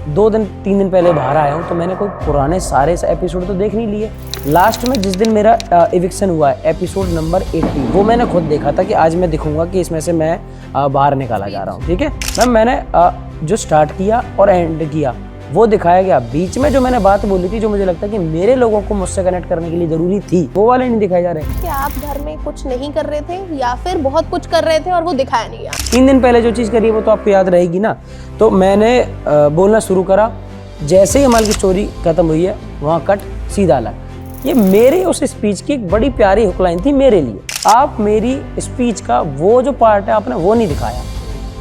2 दिन 3 दिन पहले बाहर आया हूँ, तो मैंने कोई पुराने सारे एपिसोड तो देख नहीं लिए। लास्ट में जिस दिन मेरा इविक्शन हुआ है, एपिसोड नंबर 80, वो मैंने खुद देखा था कि आज मैं दिखूंगा कि इसमें से मैं बाहर निकाला जा रहा हूँ। ठीक है मैम, मैंने जो स्टार्ट किया और एंड किया वो दिखाया गया। बीच में जो मैंने बात बोली थी, जो मुझे लगता है कि मेरे लोगों को मुझसे कनेक्ट करने के लिए जरूरी थी, वो वाले नहीं दिखाए जा रहे। कि आप घर में कुछ नहीं कर रहे थे या फिर बहुत कुछ कर रहे थे और वो दिखाया नहीं गया। 3 दिन पहले जो चीज़ करी है वो तो आपको याद रहेगी ना। तो मैंने बोलना शुरू करा, जैसे ही हमारी स्टोरी खत्म हुई है वहाँ कट सीधा अलग। ये मेरे उस स्पीच की एक बड़ी प्यारी हुकलाइन थी मेरे लिए। आप मेरी स्पीच का वो जो पार्ट है आपने वो नहीं दिखाया,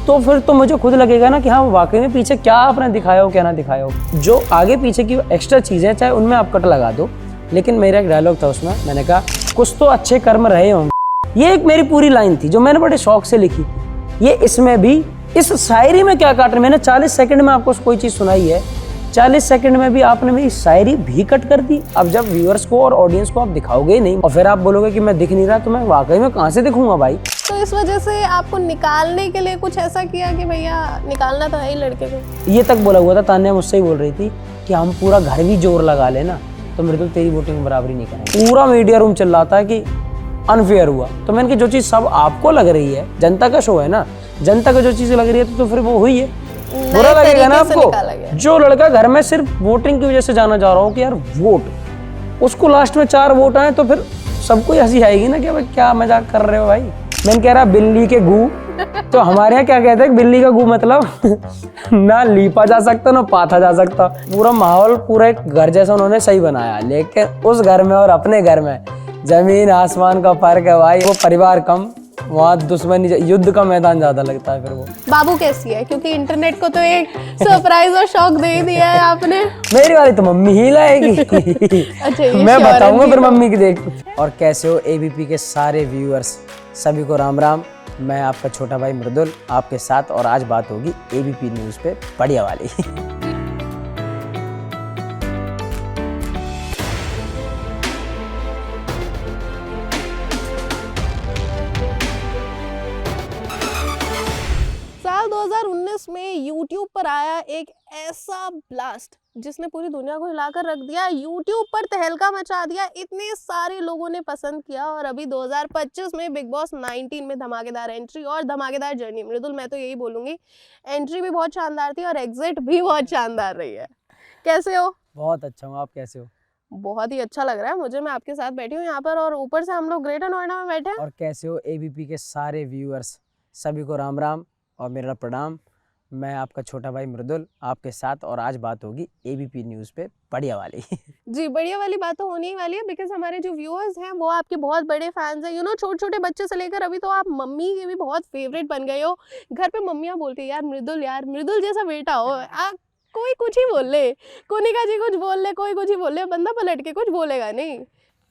तो फिर तो मुझे खुद लगेगा ना कि हाँ वाकई में पीछे क्या आपने दिखाया हो क्या ना दिखाया हो। जो आगे पीछे की एक्स्ट्रा चीज़ें चाहे उनमें आप कट लगा दो, लेकिन मेरा एक डायलॉग था उसमें, मैंने कहा कुछ तो अच्छे कर्म रहे होंगे। ये एक मेरी पूरी लाइन थी जो मैंने बड़े शौक से लिखी। ये इसमें भी इस शायरी में क्या काट रहे, मैंने 40 सेकंड में आपको कोई चीज़ सुनाई है, 40 सेकंड में भी आपने मेरी शायरी भी कट कर दी। अब जब व्यूअर्स को और ऑडियंस को आप दिखाओगे नहीं और फिर आप बोलोगे कि मैं दिख नहीं रहा, तो मैं वाकई में कहाँ से दिखूंगा भाई। तो इस वजह से आपको निकालने के लिए कुछ ऐसा किया कि भैया निकालना तो है ही लड़के को? ये तक बोला हुआ था, तान्या मुझसे ही बोल रही थी कि हम पूरा घर भी जोर लगा लेना तो मृदुल तेरी वोटिंग में बराबरी नहीं करेंगे। पूरा मीडिया रूम चिल्ला रहा था कि अनफेयर हुआ। तो मैंने कि जो चीज़ सब आपको लग रही है, जनता का शो है ना, जनता को जो चीज़ लग रही है तो फिर वो हुई है। बुरा लगेगा ना आपको। जो लड़का घर में सिर्फ वोटिंग की वजह से जाना चाह रहा हूँ कि यार वोट, उसको लास्ट में 4 वोट आए तो फिर सबको हंसी आएगी ना कि भाई क्या मजाक कर रहे हो भाई। मैंने कह रहा बिल्ली के गू, तो हमारे यहाँ क्या कहते हैं, बिल्ली का गू मतलब ना लीपा जा सकता ना पाथा जा सकता। पूरा माहौल पूरा एक घर जैसा उन्होंने सही बनाया, लेकिन उस घर में और अपने घर में जमीन आसमान का फर्क है भाई। वो परिवार कम, वहाँ दुश्मनी, युद्ध का मैदान ज्यादा लगता है। फिर वो बाबू कैसी है, क्योंकि इंटरनेट को तो एक सरप्राइज और शॉक दे दिया है आपने। मेरी वाली तो मम्मी ही लाएगी। अच्छा, मैं बताऊंगा फिर मम्मी की देख। और कैसे हो एबीपी के सारे व्यूअर्स, सभी को राम राम। मैं आपका छोटा भाई मृदुल आपके साथ, और आज बात होगी एबीपी न्यूज़ पे बढ़िया वाली। साल 2019 में YouTube पर आया एक ऐसा ब्लास्ट जिसने पूरी दुनिया को हिलाकर रख दिया। YouTube पर तहलका मचा दिया, इतने सारे लोगों ने पसंद किया। और अभी 2025 में बिग बॉस 19 में धमाकेदार एंट्री और धमाकेदार जर्नी। मृदुल, मैं तो यही बोलूंगी, एंट्री भी बहुत शानदार थी और एग्जिट भी बहुत शानदार रही है। कैसे हो? बहुत अच्छा हूँ, आप कैसे हो? बहुत ही अच्छा लग रहा है मुझे। मैं आपके साथ बैठी हूँ यहाँ पर और ऊपर से हम लोग ग्रेटर नोएडा में बैठे हैं। और कैसे हो एबीपी के सारे व्यूअर्स, सभी को राम राम और मेरा प्रणाम। मैं आपका छोटा भाई मृदुल आपके साथ, और आज बात होगी एबीपी न्यूज़ पे बढ़िया वाली। जी, बढ़िया वाली बात तो होने ही वाली है, बिकॉज हमारे जो व्यूअर्स हैं वो आपके बहुत बड़े फैंस हैं। यू नो, छोटे छोटे बच्चे से लेकर अभी तो आप मम्मी के भी बहुत फेवरेट बन गए हो। घर पे मम्मियाँ बोलती है यार मृदुल जैसा बेटा हो। कोई कुछ ही बोल ले, कोनिका जी कुछ बोल ले, कोई कुछ ही बोल ले, बंदा पलट के कुछ बोलेगा नहीं।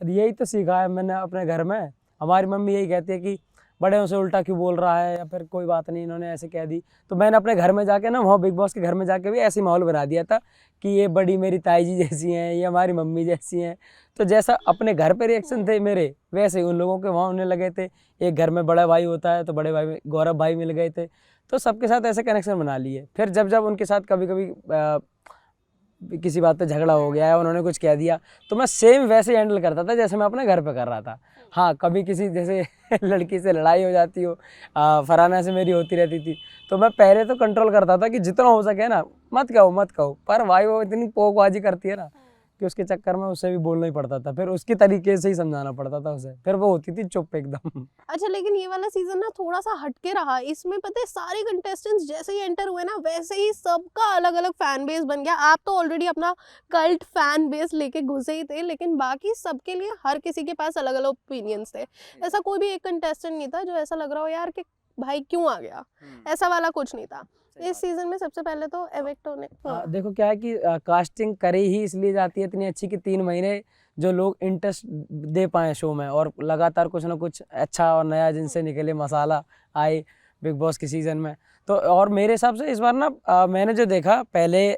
यही तो सीखा है मैंने अपने घर में। हमारी मम्मी यही कहती है कि बड़े से उल्टा क्यों बोल रहा है, या फिर कोई बात नहीं इन्होंने ऐसे कह दी। तो मैंने अपने घर में जाके ना, वहाँ बिग बॉस के घर में जाके भी ऐसे माहौल बना दिया था कि ये बड़ी मेरी ताई जी जैसी हैं, ये हमारी मम्मी जैसी हैं। तो जैसा अपने घर पे रिएक्शन थे मेरे, वैसे ही उन लोगों के वहाँ होने लगे थे। एक घर में बड़ा भाई होता है तो बड़े भाई में गौरव भाई मिल गए थे, तो सबके साथ ऐसे कनेक्शन बना लिए। फिर जब जब उनके साथ कभी कभी किसी बात पे झगड़ा हो गया है, उन्होंने कुछ कह दिया, तो मैं सेम वैसे हैंडल करता था जैसे मैं अपने घर पे कर रहा था। हाँ, कभी किसी जैसे लड़की से लड़ाई हो जाती हो, फरहाना से मेरी होती रहती थी, तो मैं पहले तो कंट्रोल करता था कि जितना हो सके ना मत कहो। पर भाई वो इतनी पोकबाजी करती है ना कि उसके चक्कर में उसे भी बोलना ही पड़ता था। फिर उसकी तरीके से ही समझाना पड़ता था उसे, फिर वो होती थी चुप एकदम। अच्छा, लेकिन ये वाला सीजन ना थोड़ा सा हटके रहा। इसमें पता है सारे कंटेस्टेंट्स जैसे ही एंटर हुए ना, वैसे ही सबका अलग अलग फैन बेस बन गया। आप तो ऑलरेडी अपना कल्ट फैन बेस लेके घुसे ही थे, लेकिन बाकी सबके लिए हर किसी के पास अलग अलग ओपिनियंस थे। ऐसा कोई भी एक कंटेस्टेंट नहीं था जो ऐसा लग रहा हो यार कि भाई क्यों आ गया, ऐसा वाला कुछ नहीं था। इस सीजन में सबसे पहले तो एविक्ट होने देखो क्या है कि कास्टिंग करी ही इसलिए जाती है इतनी अच्छी कि 3 महीने जो लोग इंटरेस्ट दे पाए शो में, और लगातार कुछ ना कुछ अच्छा और नया जिनसे निकले मसाला आए बिग बॉस के सीज़न में। तो और मेरे हिसाब से इस बार ना मैंने जो देखा पहले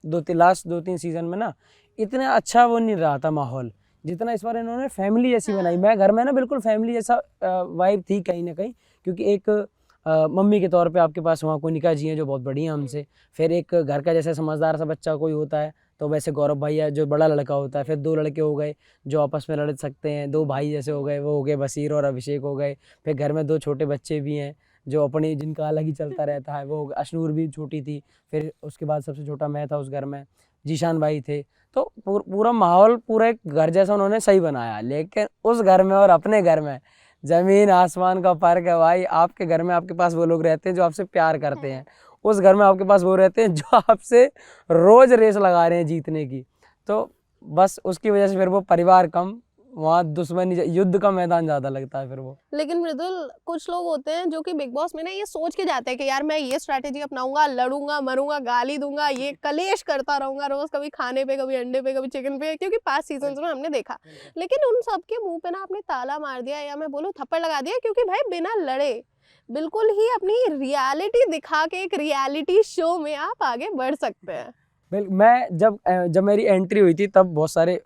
लास्ट 2-3 सीज़न में ना, इतना अच्छा वो नहीं रहा था माहौल जितना इस बार इन्होंने फैमिली जैसी बनाई। मैं घर में ना बिल्कुल फैमिली जैसा वाइब थी कहीं ना कहीं, क्योंकि एक मम्मी के तौर पे आपके पास वहाँ कोनिका जी हैं जो बहुत बड़ी हैं हमसे, फिर एक घर का जैसे समझदार सा बच्चा कोई होता है तो वैसे गौरव भाई है जो बड़ा लड़का होता है, फिर 2 लड़के हो गए जो आपस में लड़ सकते हैं, 2 भाई जैसे हो गए, वो हो गए बशीर और अभिषेक हो गए, फिर घर में 2 छोटे बच्चे भी हैं जो अपनी जिनका अलग ही चलता रहता है, वो हो गए। अशनूर भी छोटी थी, फिर उसके बाद सबसे छोटा मैं था उस घर में, जीशान भाई थे। तो पूरा माहौल पूरा एक घर जैसा उन्होंने सही बनाया, लेकिन उस घर में और अपने घर में जमीन आसमान का फर्क है भाई। आपके घर में आपके पास वो लोग रहते हैं जो आपसे प्यार करते हैं, उस घर में आपके पास वो रहते हैं जो आपसे रोज रेस लगा रहे हैं जीतने की। तो बस उसकी वजह से फिर वो परिवार कम, वहाँ दुश्मनी युद्ध का मैदान ज्यादा लगता है फिर वो। लेकिन मृदुल, कुछ लोग होते हैं जो कि बिग बॉस में ना ये सोच के जाते हैं कि यार मैं ये स्ट्रैटेजी अपनाऊंगा, लड़ूंगा, मरूंगा, गाली दूंगा, ये कलेश करता रहूंगा रोज, कभी खाने पे, कभी अंडे पे, कभी चिकन पे, क्योंकि पास्ट सीजन में हमने देखा। लेकिन उन सबके मुंह पे ना आपने ताला मार दिया, या मैं बोलूँ थप्पड़ लगा दिया, क्योंकि भाई बिना लड़े बिल्कुल ही अपनी रियलिटी दिखा के एक रियलिटी शो में आप आगे बढ़ सकते हैं। मैं जब मेरी एंट्री हुई थी तब बहुत सारे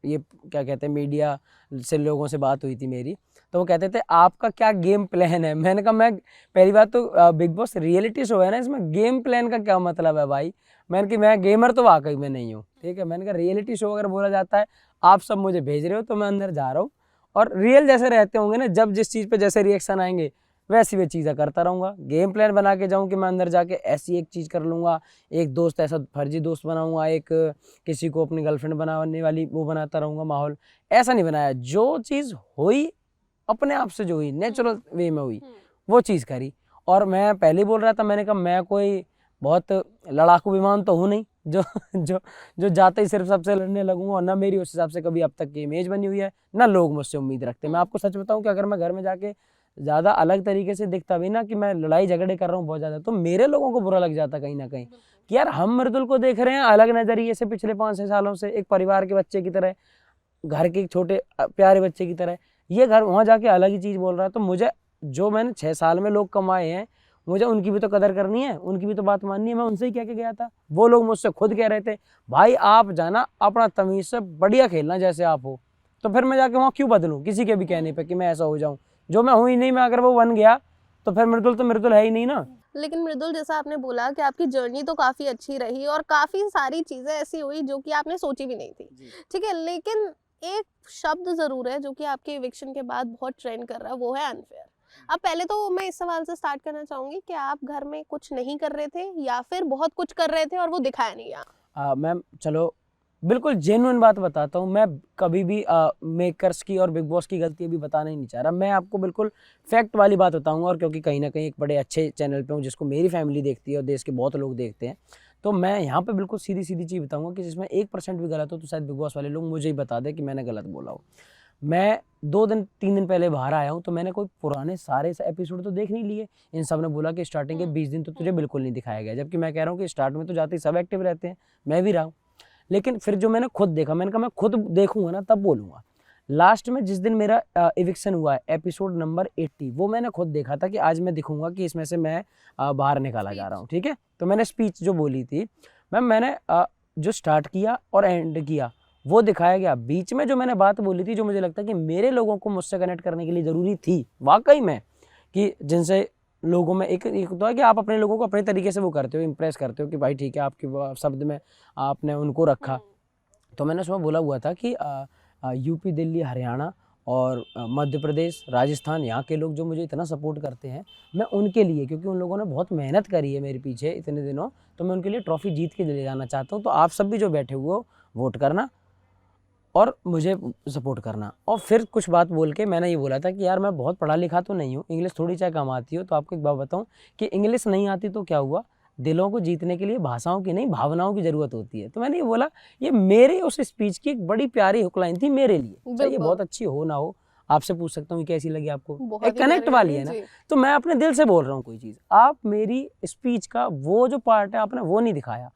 ये क्या कहते हैं मीडिया से लोगों से बात हुई थी मेरी, तो वो कहते थे आपका क्या गेम प्लान है। मैंने कहा मैं पहली बात तो बिग बॉस रियलिटी शो है ना, इसमें गेम प्लान का क्या मतलब है भाई। मैंने कि मैं गेमर तो वाकई में नहीं हूँ, ठीक है। मैंने कहा रियलिटी शो अगर बोला जाता है, आप सब मुझे भेज रहे हो तो मैं अंदर जा रहा हूँ, और रियल जैसे रहते होंगे ना, जब जिस चीज़ पे जैसे रिएक्शन आएंगे वैसी वे चीज़ें करता रहूँगा। गेम प्लान बना के जाऊँ कि मैं अंदर जाके ऐसी एक चीज़ कर लूँगा, एक दोस्त ऐसा फर्जी दोस्त बनाऊँगा, एक किसी को अपनी गर्लफ्रेंड बनाने वाली वो बनाता रहूँगा माहौल, ऐसा नहीं बनाया। जो चीज़ हुई अपने आप से, जो हुई नेचुरल वे में हुई, वो चीज़ करी। और मैं पहले ही बोल रहा था, मैंने कहा मैं कोई बहुत लड़ाकू विमान तो हूँ नहीं जो जो जो जाते ही सिर्फ सबसे लड़ने लगूंगा, और ना मेरी उस हिसाब से कभी अब तक की इमेज बनी हुई है, ना लोग मुझसे उम्मीद रखते। मैं आपको सच बताऊं कि अगर मैं घर में जाके ज़्यादा अलग तरीके से दिखता भी ना कि मैं लड़ाई झगड़े कर रहा हूँ बहुत ज़्यादा, तो मेरे लोगों को बुरा लग जाता कहीं ना कहीं कि यार हम मृदुल को देख रहे हैं अलग नज़रिए से पिछले 5-6 सालों से, एक परिवार के बच्चे की तरह, घर के छोटे प्यारे बच्चे की तरह, ये घर वहाँ जाके अलग ही चीज़ बोल रहा है। तो मुझे जो मैंने 6 साल में लोग कमाए हैं, मुझे उनकी भी तो कदर करनी है, उनकी भी तो बात माननी है। मैं उनसे ही कह के गया था, वो लोग मुझसे खुद कह रहे थे भाई आप जाना अपना तमीज़ से बढ़िया खेलना जैसे आप हो। तो फिर मैं जाके वहाँ क्यों बदलूँ किसी के भी कहने पे कि मैं ऐसा हो जाऊँ, जो मैं हूँ ही नहीं। मैं अगर वो बन गया तो फिर मृदुल तो मृदुल है ही नहीं ना। लेकिन मृदुल, जैसा आपने बोला कि आपकी जर्नी तो काफ़ी अच्छी रही और काफ़ी सारी चीज़ें ऐसी हुई जो कि आपने सोची भी नहीं थी, ठीक है। लेकिन एक शब्द ज़रूर है जो कि आपके इविक्शन के बाद बहुत ट्रेंड कर रहा है, वो है अनफेयर। अब पहले तो मैं इस सवाल से स्टार्ट करना चाहूँगी कि आप घर में कुछ नहीं कर रहे थे या फिर बहुत कुछ कर रहे थे और वो दिखाया नहीं गया? मैम चलो बिल्कुल जेन्युइन बात बताता हूँ, मैं कभी भी मेकर्स की और बिग बॉस की गलती भी बताना ही नहीं चाह रहा। मैं आपको बिल्कुल फैक्ट वाली बात बताऊंगा, और क्योंकि कहीं ना कहीं एक बड़े अच्छे चैनल पे हूँ जिसको मेरी फैमिली देखती है और देश के बहुत लोग देखते हैं, तो मैं यहाँ पे बिल्कुल सीधी सीधी चीज़ बताऊंगा कि जिसमें 1% भी गलत हो तो शायद बिग बॉस वाले लोग मुझे ही बता दें कि मैंने गलत बोला हो। मैं 2-3 दिन पहले बाहर आया हूँ, तो मैंने कोई पुराने सारे एपिसोड तो देख नहीं लिए। इन सब ने बोला कि स्टार्टिंग के 20 दिन तो तुझे बिल्कुल नहीं दिखाया गया, जबकि मैं कह रहा हूँ कि स्टार्ट में तो जाते ही सब एक्टिव रहते हैं, मैं भी रहा हूँ। लेकिन फिर जो मैंने खुद देखा, मैंने कहा मैं खुद देखूंगा ना तब बोलूँगा। लास्ट में जिस दिन मेरा इविक्शन हुआ है एपिसोड नंबर 80, वो मैंने खुद देखा था कि आज मैं दिखूंगा कि इसमें से मैं बाहर निकाला जा रहा हूँ, ठीक है। तो मैंने स्पीच जो बोली थी मैम, मैंने जो स्टार्ट किया और एंड किया वो दिखाया गया। बीच में जो मैंने बात बोली थी जो मुझे लगता है कि मेरे लोगों को मुझसे कनेक्ट करने के लिए ज़रूरी थी वाकई में, कि जिनसे लोगों में एक तो है कि आप अपने लोगों को अपने तरीके से वो करते हो, इम्प्रेस करते हो कि भाई ठीक है, आपके शब्द में आपने उनको रखा। तो मैंने उसमें बोला हुआ था कि यूपी, दिल्ली, हरियाणा और मध्य प्रदेश, राजस्थान, यहाँ के लोग जो मुझे इतना सपोर्ट करते हैं, मैं उनके लिए, क्योंकि उन लोगों ने बहुत मेहनत करी है मेरे पीछे इतने दिनों, तो मैं उनके लिए ट्रॉफी जीत के ले जाना चाहता हूँ। तो आप सब भी जो बैठे हुए हो वोट करना और मुझे सपोर्ट करना। और फिर कुछ बात बोल के मैंने ये बोला था कि यार मैं बहुत पढ़ा लिखा तो नहीं हूँ, इंग्लिश थोड़ी चाहे कम आती हो। तो आपको एक बात बताऊँ कि इंग्लिश नहीं आती तो क्या हुआ, दिलों को जीतने के लिए भाषाओं की नहीं भावनाओं की ज़रूरत होती है। तो मैंने ये बोला, ये मेरे उस स्पीच की एक बड़ी प्यारी हुकलाइन थी मेरे लिए, चाहे ये बहुत अच्छी हो ना हो। आपसे पूछ सकता हूँ कैसी लगी आपको, एक कनेक्ट वाली है ना। तो मैं अपने दिल से बोल रहा हूँ कोई चीज़, आप मेरी स्पीच का वो जो पार्ट है आपने वो नहीं दिखाया,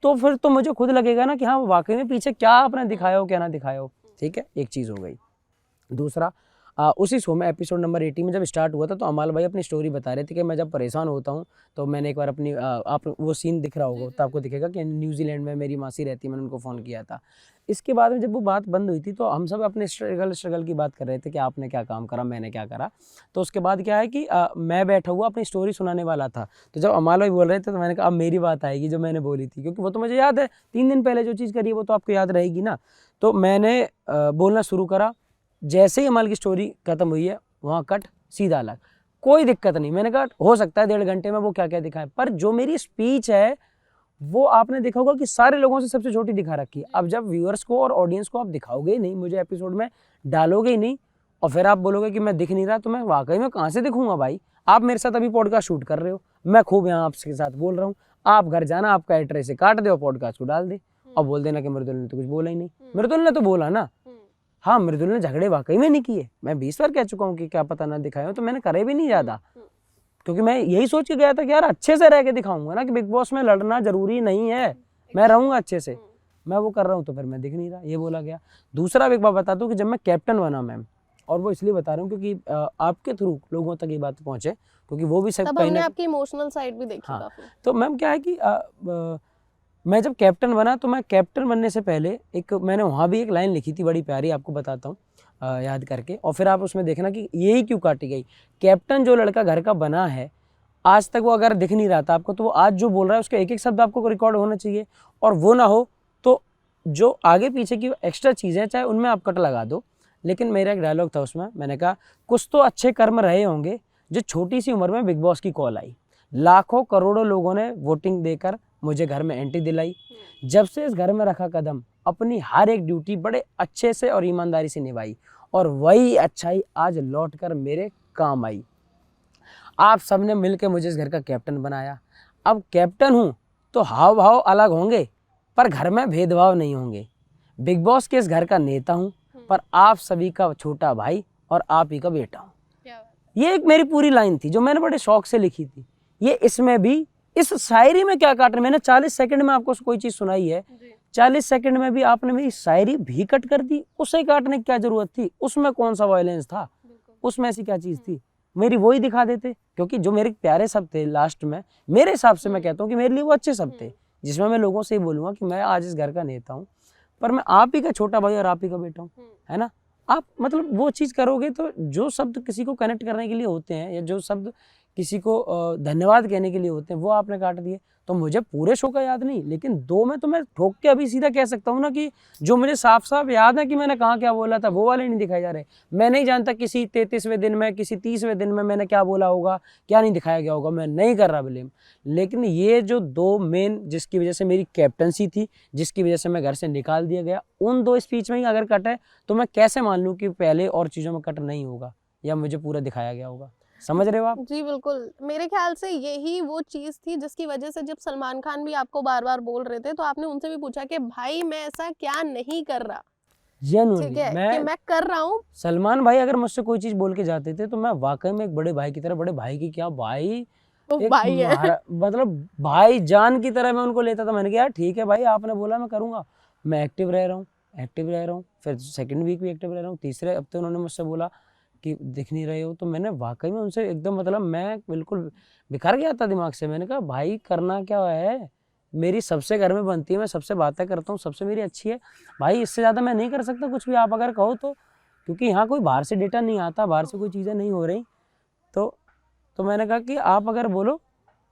तो फिर तो मुझे खुद लगेगा ना कि हाँ वाकई में पीछे क्या आपने दिखाया हो क्या ना दिखाया हो, ठीक है। एक चीज़ हो गई। दूसरा, उसी शो में एपिसोड नंबर 80 में जब स्टार्ट हुआ था तो अमाल भाई अपनी स्टोरी बता रहे थे कि मैं जब परेशान होता हूँ तो मैंने एक बार अपनी आप वो सीन दिख रहा होगा तो आपको दिखेगा कि न्यूजीलैंड में मेरी मासी रहती है, मैंने उनको फ़ोन किया था। इसके बाद में जब वो बात बंद हुई थी तो हम सब अपने स्ट्रगल की बात कर रहे थे कि आपने क्या काम करा, मैंने क्या करा। तो उसके बाद क्या है कि मैं बैठा हुआ अपनी स्टोरी सुनाने वाला था, तो जब अमाल भाई बोल रहे थे तो मैंने कहा अब मेरी बात आएगी जो मैंने बोली थी, क्योंकि वो तो मुझे याद है 3 दिन पहले जो चीज़ करी है वो तो आपको याद रहेगी ना। तो मैंने बोलना शुरू करा, जैसे ही अमाल की स्टोरी खत्म हुई है वहाँ कट सीधा अलग, कोई दिक्कत नहीं। मैंने कहा हो सकता है 1.5 घंटे में वो क्या क्या दिखाए, पर जो मेरी स्पीच है वो आपने देखा होगा कि सारे लोगों से सबसे छोटी दिखा रखी है। अब जब व्यूअर्स को और ऑडियंस को आप दिखाओगे ही नहीं, मुझे एपिसोड में डालोगे ही नहीं और फिर आप बोलोगे कि मैं दिख नहीं रहा, तो मैं वाकई में कहाँ से दिखूंगा भाई। आप मेरे साथ अभी पॉडकास्ट शूट कर रहे हो, मैं खूब यहाँ आपके साथ बोल रहा हूँ, आप घर जाना, आपका एड्रेस से काट दे और पॉडकास्ट को डाल दे और बोल देना कि मृदुल ने तो कुछ बोला ही नहीं। मृदुल ने तो बोला ना, हाँ मृदुल ने झगड़े वाकई में नहीं किए, मैं 20 बार कह चुका हूँ कि क्या पता ना दिखाए हो, तो मैंने करे भी नहीं ज़्यादा, क्योंकि मैं यही सोच के गया था कि यार अच्छे से रह के दिखाऊंगा ना, कि बिग बॉस में लड़ना जरूरी नहीं है, मैं रहूंगा अच्छे से। मैं वो कर रहा हूँ तो फिर मैं दिख नहीं रहा, ये बोला गया। दूसरा एक बात बता दूँ कि जब मैं कैप्टन बना मैम, और वो इसलिए बता रहा हूँ क्योंकि आपके थ्रू लोगों तक ये बात पहुँचे, क्योंकि वो भी सब तब कहीं हमने ना, आपकी इमोशनल साइड भी देखी हाँ। काफी। तो मैम क्या है कि मैं जब कैप्टन बना तो मैं कैप्टन बनने से पहले मैंने वहाँ भी एक लाइन लिखी थी बड़ी प्यारी, आपको बताता हूँ याद करके, और फिर आप उसमें देखना कि यही क्यों काटी गई। कैप्टन जो लड़का घर का बना है, आज तक वो अगर दिख नहीं रहा था आपको, तो वो आज जो बोल रहा है उसका एक एक शब्द आपको रिकॉर्ड होना चाहिए, और वो ना हो तो जो आगे पीछे की एक्स्ट्रा चीज़ें चाहे उनमें आप कट लगा दो। लेकिन मेरा एक डायलॉग था उसमें, मैंने कहा कुछ तो अच्छे कर्म रहे होंगे जो छोटी सी उम्र में बिग बॉस की कॉल आई, लाखों करोड़ों लोगों ने वोटिंग देकर मुझे घर में एंट्री दिलाई, जब से इस घर में रखा कदम अपनी हर एक ड्यूटी बड़े अच्छे से और ईमानदारी से निभाई, और वही अच्छाई आज लौट कर मेरे काम आई। आप सबने मिलकर मुझे इस घर का कैप्टन बनाया, अब कैप्टन हूँ तो हाव भाव अलग होंगे पर घर में भेदभाव नहीं होंगे। बिग बॉस के इस घर का नेता हूँ पर आप सभी का छोटा भाई और आप ही का बेटा हूँ। ये एक मेरी पूरी लाइन थी जो मैंने बड़े शौक से लिखी थी। ये इसमें भी, इस शायरी में क्या काट रहे, मैंने 40 सेकंड में आपको कोई चीज़ सुनाई है, 40 सेकंड में भी आपने मेरी शायरी भी कट कर दी, उसे काटने की क्या जरूरत थी? उसमें कौन सा वायलेंस था, उसमें ऐसी क्या चीज़ थी? मेरी वही दिखा देते, क्योंकि जो मेरे प्यारे शब्द थे लास्ट में, मेरे हिसाब से मैं कहता हूँ कि मेरे लिए वो अच्छे शब्द थे, जिसमें मैं लोगों से ही बोलूँगा कि मैं आज इस घर का नेता हूँ पर मैं आप ही का छोटा भाई और आप ही का बेटा हूँ, है ना। आप मतलब वो चीज़ करोगे तो जो शब्द किसी को कनेक्ट करने के लिए होते हैं या जो शब्द किसी को धन्यवाद कहने के लिए होते हैं वो आपने काट दिए। तो मुझे पूरे शो का याद नहीं, लेकिन 2 में तो मैं ठोक के अभी सीधा कह सकता हूँ ना कि जो मुझे साफ साफ याद है कि मैंने कहाँ क्या बोला था, वो वाले नहीं दिखाए जा रहे। मैं नहीं जानता किसी 33वें दिन में, किसी 30वें दिन में मैंने क्या बोला होगा, क्या नहीं दिखाया गया होगा, मैं नहीं कर रहा ब्लेम। लेकिन ये जो 2 मेन जिसकी वजह से मेरी कैप्टनसी थी, जिसकी वजह से मैं घर से निकाल दिया गया, उन 2 स्पीच में ही अगर कट है तो मैं कैसे मान लूँ कि पहले और चीज़ों में कट नहीं होगा या मुझे पूरा दिखाया गया होगा। समझ रहे हो आप? जी बिल्कुल, मेरे ख्याल से यही वो चीज़ थी जिसकी वजह से जब सलमान खान भी आपको बार-बार बोल रहे थे तो आपने उनसे भी पूछा कि भाई मैं ऐसा क्या नहीं कर रहा, ठीक जेन्युइनली है, कि मैं कर रहा हूँ। सलमान भाई अगर मुझसे कोई चीज़ बोल के जाते थे तो मैं वाकई में एक बड़े भाई की तरह, बड़े भाई की क्या भाई, वो एक भाई है। मतलब भाई जान की तरह मैं उनको लेता था। मैंने कहा यार ठीक है भाई, आपने बोला मैं करूँगा, मैं एक्टिव रह रहा हूँ, एक्टिव रह रहा हूँ। फिर सेकंड वीक भी एक्टिव रह रहा हूँ, तीसरे हफ्ते उन्होंने मुझसे बोला कि दिख नहीं रहे हो, तो मैंने वाकई में उनसे एकदम मतलब मैं बिल्कुल बिखर गया था दिमाग से। मैंने कहा भाई करना क्या है, मेरी सबसे घर में बनती है, मैं सबसे बातें करता हूँ, सबसे मेरी अच्छी है भाई, इससे ज़्यादा मैं नहीं कर सकता कुछ भी आप अगर कहो तो, क्योंकि यहाँ कोई बाहर से डेटा नहीं आता, बाहर से कोई चीज़ें नहीं हो रही। तो मैंने कहा कि आप अगर बोलो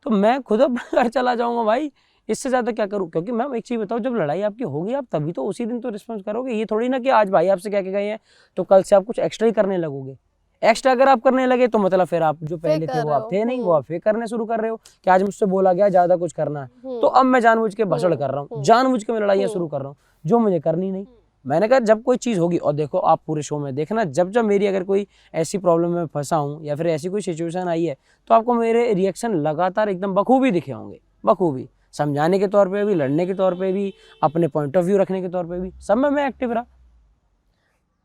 तो मैं खुद अपने घर चला जाऊँगा भाई, इससे ज़्यादा क्या करूँ। क्योंकि मैम एक चीज़ बताओ, जब लड़ाई आपकी होगी आप तभी तो उसी दिन तो रिस्पॉन्स करोगे। ये थोड़ी ना कि आज भाई आपसे कह के गए हैं तो कल से आप कुछ एक्स्ट्रा ही करने लगोगे। एक्स्ट्रा अगर आप करने लगे तो मतलब फिर आप जो पहले थे वो आप थे नहीं, वो आप फेक करने शुरू कर रहे हो कि आज मुझसे बोला गया ज़्यादा कुछ करना है, तो अब मैं जानबूझ के भसड़ कर रहा हूँ, जानबूझ के मैं लड़ाइयाँ शुरू कर रहा हूँ जो मुझे करनी नहीं। मैंने कहा जब कोई चीज़ होगी, और देखो आप पूरे शो में देखना, जब जब मेरी अगर कोई ऐसी प्रॉब्लम में फंसा हूँ या फिर ऐसी कोई सिचुएशन आई है तो आपको मेरे रिएक्शन लगातार एकदम बखूबी दिखे होंगे, बखूबी समझाने के तौर पे भी, लड़ने के तौर पे भी, अपने पॉइंट ऑफ व्यू रखने के तौर पे भी, सब में मैं एक्टिव रहा।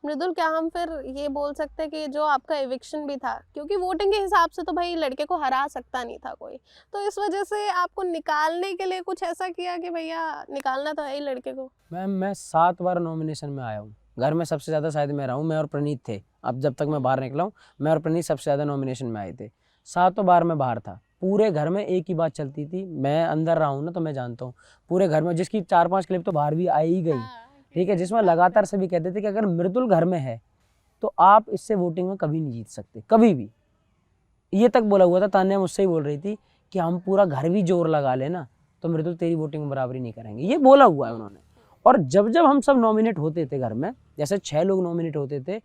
मृदुल, क्या हम फिर ये बोल सकते हैं कि जो आपका एविक्शन भी था, क्योंकि वोटिंग के हिसाब से तो भाई लड़के को हरा सकता नहीं था कोई, तो इस वजह से आपको निकालने के लिए कुछ ऐसा किया कि भैया निकालना तो है ही लड़के को? मैम मैं 7 बार नॉमिनेशन में आया हूँ, घर में सबसे ज़्यादा शायद मैं रहा हूँ, मैं और प्रणीत थे। अब जब तक मैं बाहर निकला हूँ, मैं और प्रणीत सबसे ज़्यादा नॉमिनेशन में आए थे। 7 बार मैं बाहर था। पूरे घर में एक ही बात चलती थी, मैं अंदर रहा हूँ ना तो मैं जानता हूँ, पूरे घर में जिसकी 4-5 क्लिप तो बाहर भी आई ही गई, ठीक है, जिसमें लगातार सभी कहते थे कि अगर मृदुल घर में है तो आप इससे वोटिंग में कभी नहीं जीत सकते, कभी भी। ये तक बोला हुआ था, तान्या मुझसे ही बोल रही थी कि हम पूरा घर भी जोर लगा लेना तो मृदुल तेरी वोटिंग में बराबरी नहीं करेंगे, ये बोला हुआ है उन्होंने। और जब जब हम सब नॉमिनेट होते थे घर में, जैसे 6 लोग नॉमिनेट होते थे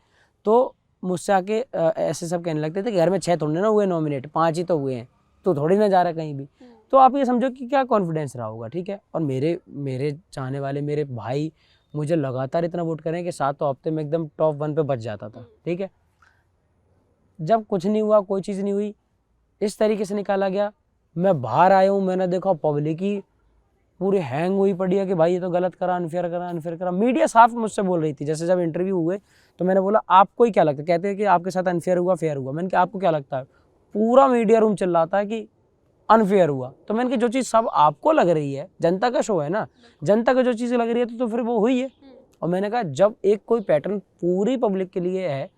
तो मुझसे आके ऐसे सब कहने लगते थे कि घर में 6 थोड़ी ना हुए नॉमिनेट, 5 ही तो हुए हैं, तो थोड़ी ना जा रहा कहीं भी। तो आप ये समझो कि क्या कॉन्फिडेंस रहा होगा, ठीक है। और मेरे चाहने वाले मेरे भाई मुझे लगातार इतना वोट करें कि 7 हफ्ते में एकदम टॉप 1 पे बच जाता था, ठीक है। जब कुछ नहीं हुआ, कोई चीज़ नहीं हुई, इस तरीके से निकाला गया, मैं बाहर आया हूँ, मैंने देखा पब्लिक ही पूरी हैंग हुई पड़ी है कि भाई ये तो गलत करा, अनफेयर करा। मीडिया साफ मुझसे बोल रही थी, जैसे जब इंटरव्यू हुए तो मैंने बोला आपको ही क्या लगता है, कहते हैं कि आपके साथ अनफेयर हुआ, फेयर हुआ। मैंने कहा आपको क्या लगता है, पूरा मीडिया रूम चिल्लाता है कि अनफेयर हुआ। तो मैंने कहा जो चीज़ सब आपको लग रही है, जनता का शो है ना, जनता को जो चीज़ लग रही है तो फिर वो हुई है। और मैंने कहा जब एक कोई पैटर्न पूरी पब्लिक के लिए है,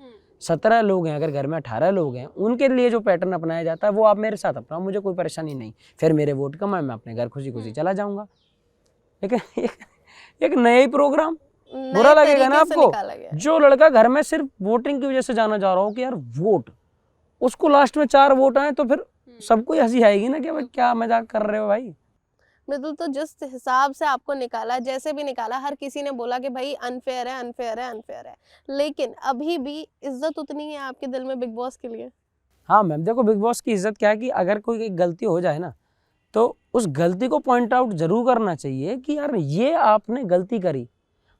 17 लोग हैं, अगर घर में 18 लोग हैं, उनके लिए जो पैटर्न अपनाया जाता है वो आप मेरे साथ अपनाओ, मुझे कोई परेशानी नहीं। फिर मेरे वोट कम है, मैं अपने घर खुशी खुशी चला जाऊंगा। लेकिन एक नया ही प्रोग्राम, बुरा लगेगा ना आपको। जो लड़का घर में सिर्फ वोटिंग की वजह से जाना जा रहा हो कि यार वोट, उसको लास्ट में 4 वोट आए तो फिर सबको हंसी आएगी ना कि भाई क्या मजाक कर रहे हो भाई। मृदुल, तो जिस हिसाब से आपको निकाला, जैसे भी निकाला, हर किसी ने बोला कि भाई अनफेयर है, अनफेयर है, अनफेयर है, लेकिन अभी भी इज्जत उतनी है आपके दिल में बिग बॉस के लिए? हाँ मैम, देखो बिग बॉस की इज्जत क्या है कि अगर कोई एक गलती हो जाए ना तो उस गलती को पॉइंट आउट जरूर करना चाहिए कि यार ये आपने गलती करी।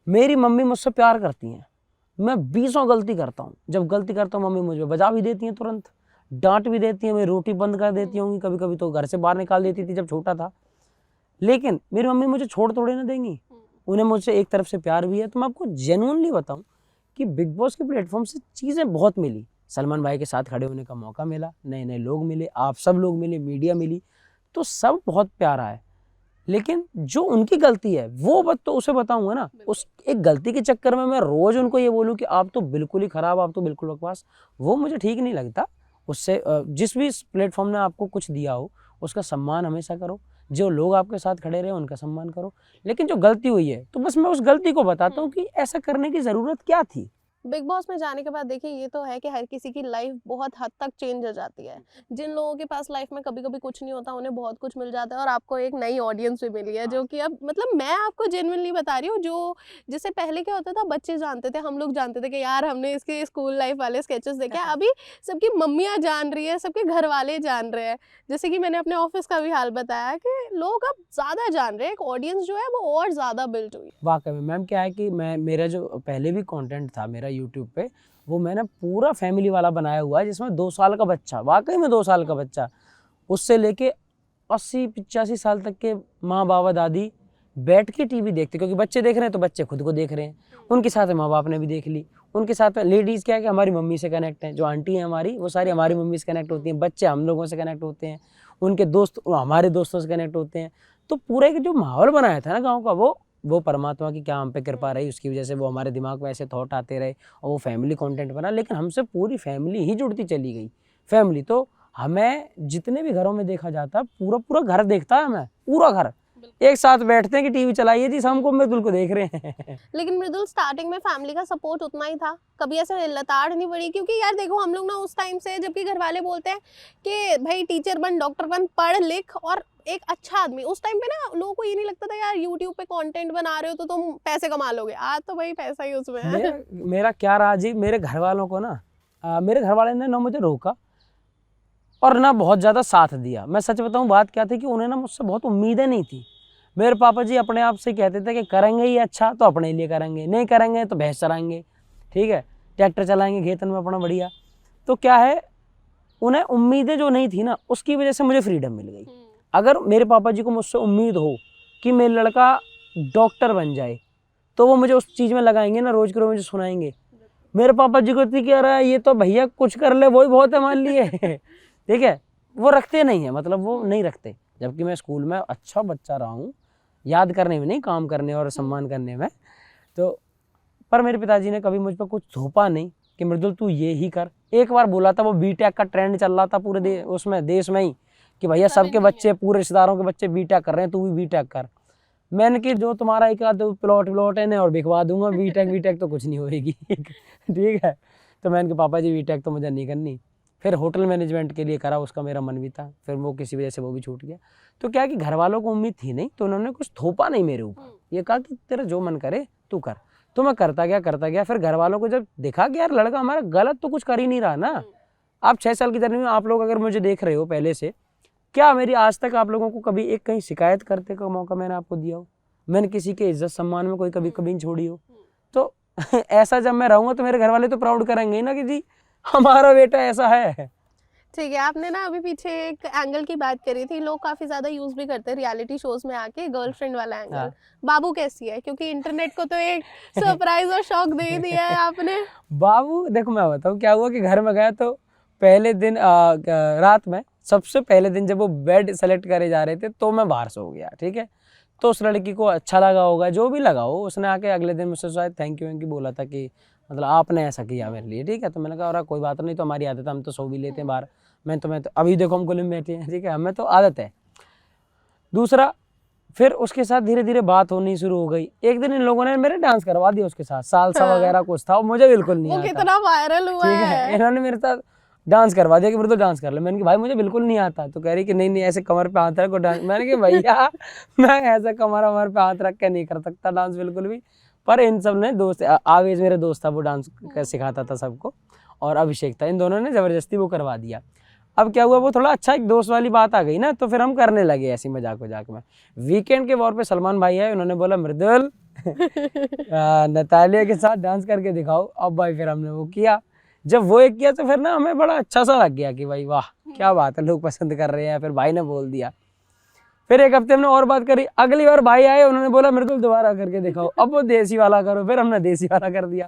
मेरी मम्मी मुझसे प्यार करती हैं, मैं 20 गलती करता हूँ, जब गलती करता हूँ मम्मी मुझे बजा भी देती हैं, तुरंत डांट भी देती हैं, मैं रोटी बंद कर देती होंगी, कभी कभी तो घर से बाहर निकाल देती थी जब छोटा था। लेकिन मेरी मम्मी मुझे छोड़ थोड़े ना देंगी, उन्हें मुझसे एक तरफ से प्यार भी है। तो मैं आपको जेन्युइनली बताऊं कि बिग बॉस के प्लेटफॉर्म से चीज़ें बहुत मिली। सलमान भाई के साथ खड़े होने का मौका मिला, नए नए लोग मिले, आप सब लोग मिले, मीडिया मिली, तो सब बहुत प्यारा है। लेकिन जो उनकी गलती है वो बात तो उसे बताऊंगा ना। उस एक गलती के चक्कर में मैं रोज उनको ये बोलूं कि आप तो बिल्कुल ही खराब, आप तो बिल्कुल बकवास, वो मुझे ठीक नहीं लगता। उससे जिस भी प्लेटफॉर्म ने आपको कुछ दिया हो उसका सम्मान हमेशा करो, जो लोग आपके साथ खड़े रहे उनका सम्मान करो। लेकिन जो गलती हुई है तो बस मैं उस गलती को बताता हूँ कि ऐसा करने की ज़रूरत क्या थी। बिग बॉस में जाने के बाद देखिए, ये तो है कि हर किसी की लाइफ बहुत हद तक चेंज हो जाती है। जिन लोगों के पास लाइफ में कभी कभी कुछ नहीं होता, उन्हें बहुत कुछ मिल जाता है, और आपको एक नई ऑडियंस भी मिली है, जो कि अब मतलब मैं आपको जेन्युइनली बता रही हूँ, जो जैसे पहले क्या होता था, बच्चे जानते थे, हम लोग जानते थे कि यार हमने इसके स्कूल लाइफ वाले स्केचेस देखे हैं। अभी सबकी मम्मियाँ जान रही है, सबके घर वाले जान रहे हैं। जैसे कि मैंने अपने ऑफिस का भी हाल बताया कि लोग अब ज़्यादा जान रहे हैं, एक ऑडियंस जो है वो और ज़्यादा बिल्ड हुई। वाकई में मैम क्या है कि मेरा जो पहले भी कंटेंट था मेरा यूट्यूब पे, वो मैंने पूरा फैमिली वाला बनाया हुआ है, जिसमें 2 साल का बच्चा, वाकई में 2 साल का बच्चा, उससे लेके 80-85 साल तक के माँ बाबा दादी बैठ के टीवी देखते, क्योंकि बच्चे देख रहे हैं तो बच्चे खुद को देख रहे हैं, उनके साथ माँ बाप ने भी देख ली, उनके साथ में लेडीज़ क्या है कि हमारी मम्मी से कनेक्ट हैं, जो आंटी हैं हमारी वो सारी हमारी मम्मी से कनेक्ट होती हैं, बच्चे हम लोगों से कनेक्ट होते हैं, उनके दोस्त हमारे दोस्तों से कनेक्ट होते हैं। तो पूरा एक जो माहौल बनाया था ना गाँव का, वो परमात्मा की क्या हम पे कृपा रही, उसकी वजह से वो हमारे दिमाग में ऐसे थॉट आते रहे और वो फैमिली कंटेंट बना। लेकिन हमसे पूरी फैमिली ही जुड़ती चली गई। फैमिली तो हमें जितने भी घरों में देखा जाता है, पूरा पूरा घर देखता है, हमें पूरा घर एक साथ बैठते हैं कि टीवी चलाइए जी, शाम को मृदुल को देख रहे हैं। लेकिन मृदुल, स्टार्टिंग में फैमिली का सपोर्ट उतना ही था, कभी ऐसे लताड़ नहीं पड़ी? क्योंकि यार देखो, हम लोग ना उस टाइम से, जबकि घर वाले बोलते हैं कि भाई टीचर बन, डॉक्टर बन, पढ़ लिख और एक अच्छा आदमी, उस टाइम पे ना लोगों को ये नहीं लगता था यार यूट्यूब पे कंटेंट बना रहे हो तो तुम पैसे कमा लोगे। आज तो भाई पैसा ही उसमें है। मेरा क्या रहा जी, मेरे घर वालों को ना मेरे घर वाले ने ना मुझे रोका और ना बहुत ज़्यादा साथ दिया। मैं सच बताऊं, बात क्या थी कि उन्हें ना मुझसे बहुत उम्मीदें नहीं थी। मेरे पापा जी अपने आप से कहते थे कि करेंगे ही अच्छा तो अपने लिए करेंगे, नहीं करेंगे तो भैंस चराएंगे, ठीक है, ट्रैक्टर चलाएंगे खेतन में अपना बढ़िया। तो क्या है, उन्हें उम्मीदें जो नहीं थी ना, उसकी वजह से मुझे फ्रीडम मिल गई। अगर मेरे पापा जी को मुझसे उम्मीद हो कि मेरा लड़का डॉक्टर बन जाए तो वो मुझे उस चीज़ में लगाएंगे ना, रोज के रोज मुझे सुनाएंगे। मेरे पापा जी को थी कि अरे ये तो भैया कुछ कर ले वही बहुत है मान लिए। ठीक है, वो रखते नहीं है, मतलब वो नहीं रखते। जबकि मैं स्कूल में अच्छा बच्चा रहा हूँ, याद करने में नहीं, काम करने और सम्मान करने में। तो पर मेरे पिताजी ने कभी मुझ पर कुछ थोपा नहीं कि मृदुल तू ये ही कर। एक बार बोला था, वो बीटेक का ट्रेंड चल रहा था पूरे उसमें देश में ही कि भैया सबके बच्चे, पूरे रिश्तेदारों के बच्चे बीटेक कर रहे हैं, तू भी बीटेक कर। मैंने कि जो तुम्हारा एक आध प्लॉट है ना और बिकवा दूंगा, बीटेक तो कुछ नहीं होएगी। ठीक है, तो मैंने कि पापा जी बीटेक तो मुझे नहीं करनी। फिर होटल मैनेजमेंट के लिए करा, उसका मेरा मन भी था, फिर वो किसी वजह से वो भी छूट गया। तो क्या कि घर वालों को उम्मीद थी नहीं, तो उन्होंने कुछ थोपा नहीं मेरे ऊपर, ये कहा कि तेरा जो मन करे तू कर। तो मैं करता गया। फिर घर वालों को जब देखा कि यार लड़का हमारा गलत तो कुछ कर ही नहीं रहा ना। आप 6 साल की जर्नी में आप लोग अगर मुझे देख रहे हो पहले से, क्या मेरी आज तक आप लोगों को कभी एक कहीं शिकायत करने का मौका मैंने आपको दिया हो? मैंने किसी के इज्जत सम्मान में कोई कभी नहीं छोड़ी हो? तो ऐसा जब मैं रहूंगा तो मेरे घर वाले तो प्राउड करेंगे ना कि जी हमारा बेटा ऐसा है। ठीक है, आपने ना अभी पीछे एक एंगल की बात करी थी, लोग काफी ज्यादा यूज भी करते हैं रियलिटी शोज में आके, गर्लफ्रेंड वाला एंगल। हाँ। बाबू कैसी है? क्योंकि इंटरनेट को तो एक सरप्राइज और शॉक दे ही दिया है आपने। बाबू देखो मैं बताऊँ क्या हुआ कि घर में गया तो पहले दिन रात में सबसे पहले दिन जब वो बेड सेलेक्ट करे जा रहे थे तो मैं बाहर सो गया। ठीक है, तो उस लड़की को अच्छा लगा होगा, जो भी लगा हो, उसने आके अगले दिन मुझसे शायद थैंक यू बोला था कि मतलब आपने ऐसा किया मेरे लिए। ठीक है, तो मैंने कहा और कोई बात नहीं, तो हमारी आदत है, हम तो सो भी लेते हैं बाहर। मैं तो अभी देखो हम कुल में बैठे हैं। ठीक है, हमें तो आदत है। दूसरा, फिर उसके साथ धीरे धीरे बात होनी शुरू हो गई। एक दिन इन लोगों ने मेरे डांस करवा दिया उसके साथ, सालसा वगैरह कुछ था, मुझे बिल्कुल नहीं वो आता। कितना वायरल हुआ ठीक है, इन्होंने मेरे साथ डांस करवा दिया कि मेरे तो डांस कर ले। मैंने कहा भाई मुझे बिल्कुल नहीं आता। तो कह रही कि नहीं ऐसे कमर पे हाथ रख को डांस। मैंने कहा भैया मैं ऐसा कमर पे हाथ रख के नहीं कर सकता डांस बिल्कुल भी। पर इन सब ने दोस्त, आवेश मेरे दोस्त था, वो डांस सिखाता था सबको, और अभिषेक था, इन दोनों ने जबरदस्ती वो करवा दिया। अब क्या हुआ, वो थोड़ा अच्छा एक दोस्त वाली बात आ गई ना, तो फिर हम करने लगे ऐसी मजाक में। वीकेंड के वॉर पे सलमान भाई आए, उन्होंने बोला मृदुल नतालिया के साथ डांस करके दिखाओ। अब भाई फिर हमने वो किया। जब वो एक किया तो फिर ना हमें बड़ा अच्छा सा लग गया कि भाई वाह क्या बात है, लोग पसंद कर रहे हैं। फिर भाई ने बोल दिया। फिर एक हफ्ते हमने और बात करी, अगली बार भाई आए, उन्होंने बोला मृदुल दोबारा करके दिखाओ, अब वो देसी वाला करो। फिर हमने देसी वाला कर दिया,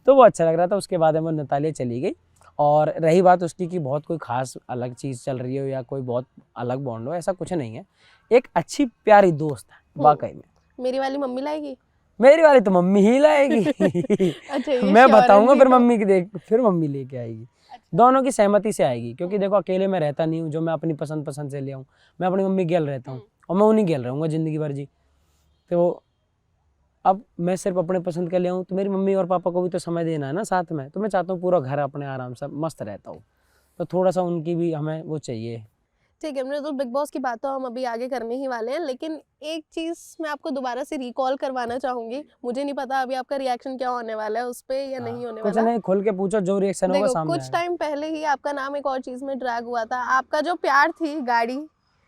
तो वो अच्छा लग रहा था। उसके बाद वो नतालिया चली गई। और रही बात उसकी कि बहुत कोई खास अलग चीज़ चल रही हो या कोई बहुत अलग बॉन्ड हो, ऐसा कुछ नहीं है। एक अच्छी प्यारी दोस्त है वाकई में। मेरी वाली मम्मी लाएगी? मेरी वाली तो मम्मी ही लाएगी। अच्छा, ये मैं श्योर है बताऊंगा जी फिर तो। मम्मी की फिर मम्मी लेके आएगी। दोनों की सहमति से आएगी, क्योंकि देखो अकेले मैं रहता नहीं हूँ जो मैं अपनी पसंद से ले आऊँ। मैं अपनी मम्मी गेल रहता हूँ और मैं उन्हीं गेल रहूँगा जिंदगी भर जी। तो अब मैं सिर्फ अपने पसंद के ले आऊँ तो मेरी मम्मी और पापा को भी तो समय देना है ना साथ में। तो मैं चाहता हूँ पूरा घर अपने आराम से मस्त रहता हूँ, तो थोड़ा सा उनकी भी हमें वो चाहिए। ठीक है, मेरे तो बिग बॉस की बात तो हम अभी आगे करने ही वाले हैं, लेकिन एक चीज मैं आपको दोबारा से रिकॉल करवाना चाहूंगी। मुझे नहीं पता अभी आपका रिएक्शन क्या होने वाला है उस पे या नहीं होने कुछ वाला। नहीं, खुल के पूछो, जो रिएक्शन होगा देखो, सामने कुछ टाइम पहले ही आपका नाम एक और चीज में ड्रैग हुआ था। आपका जो प्यार थी गाड़ी,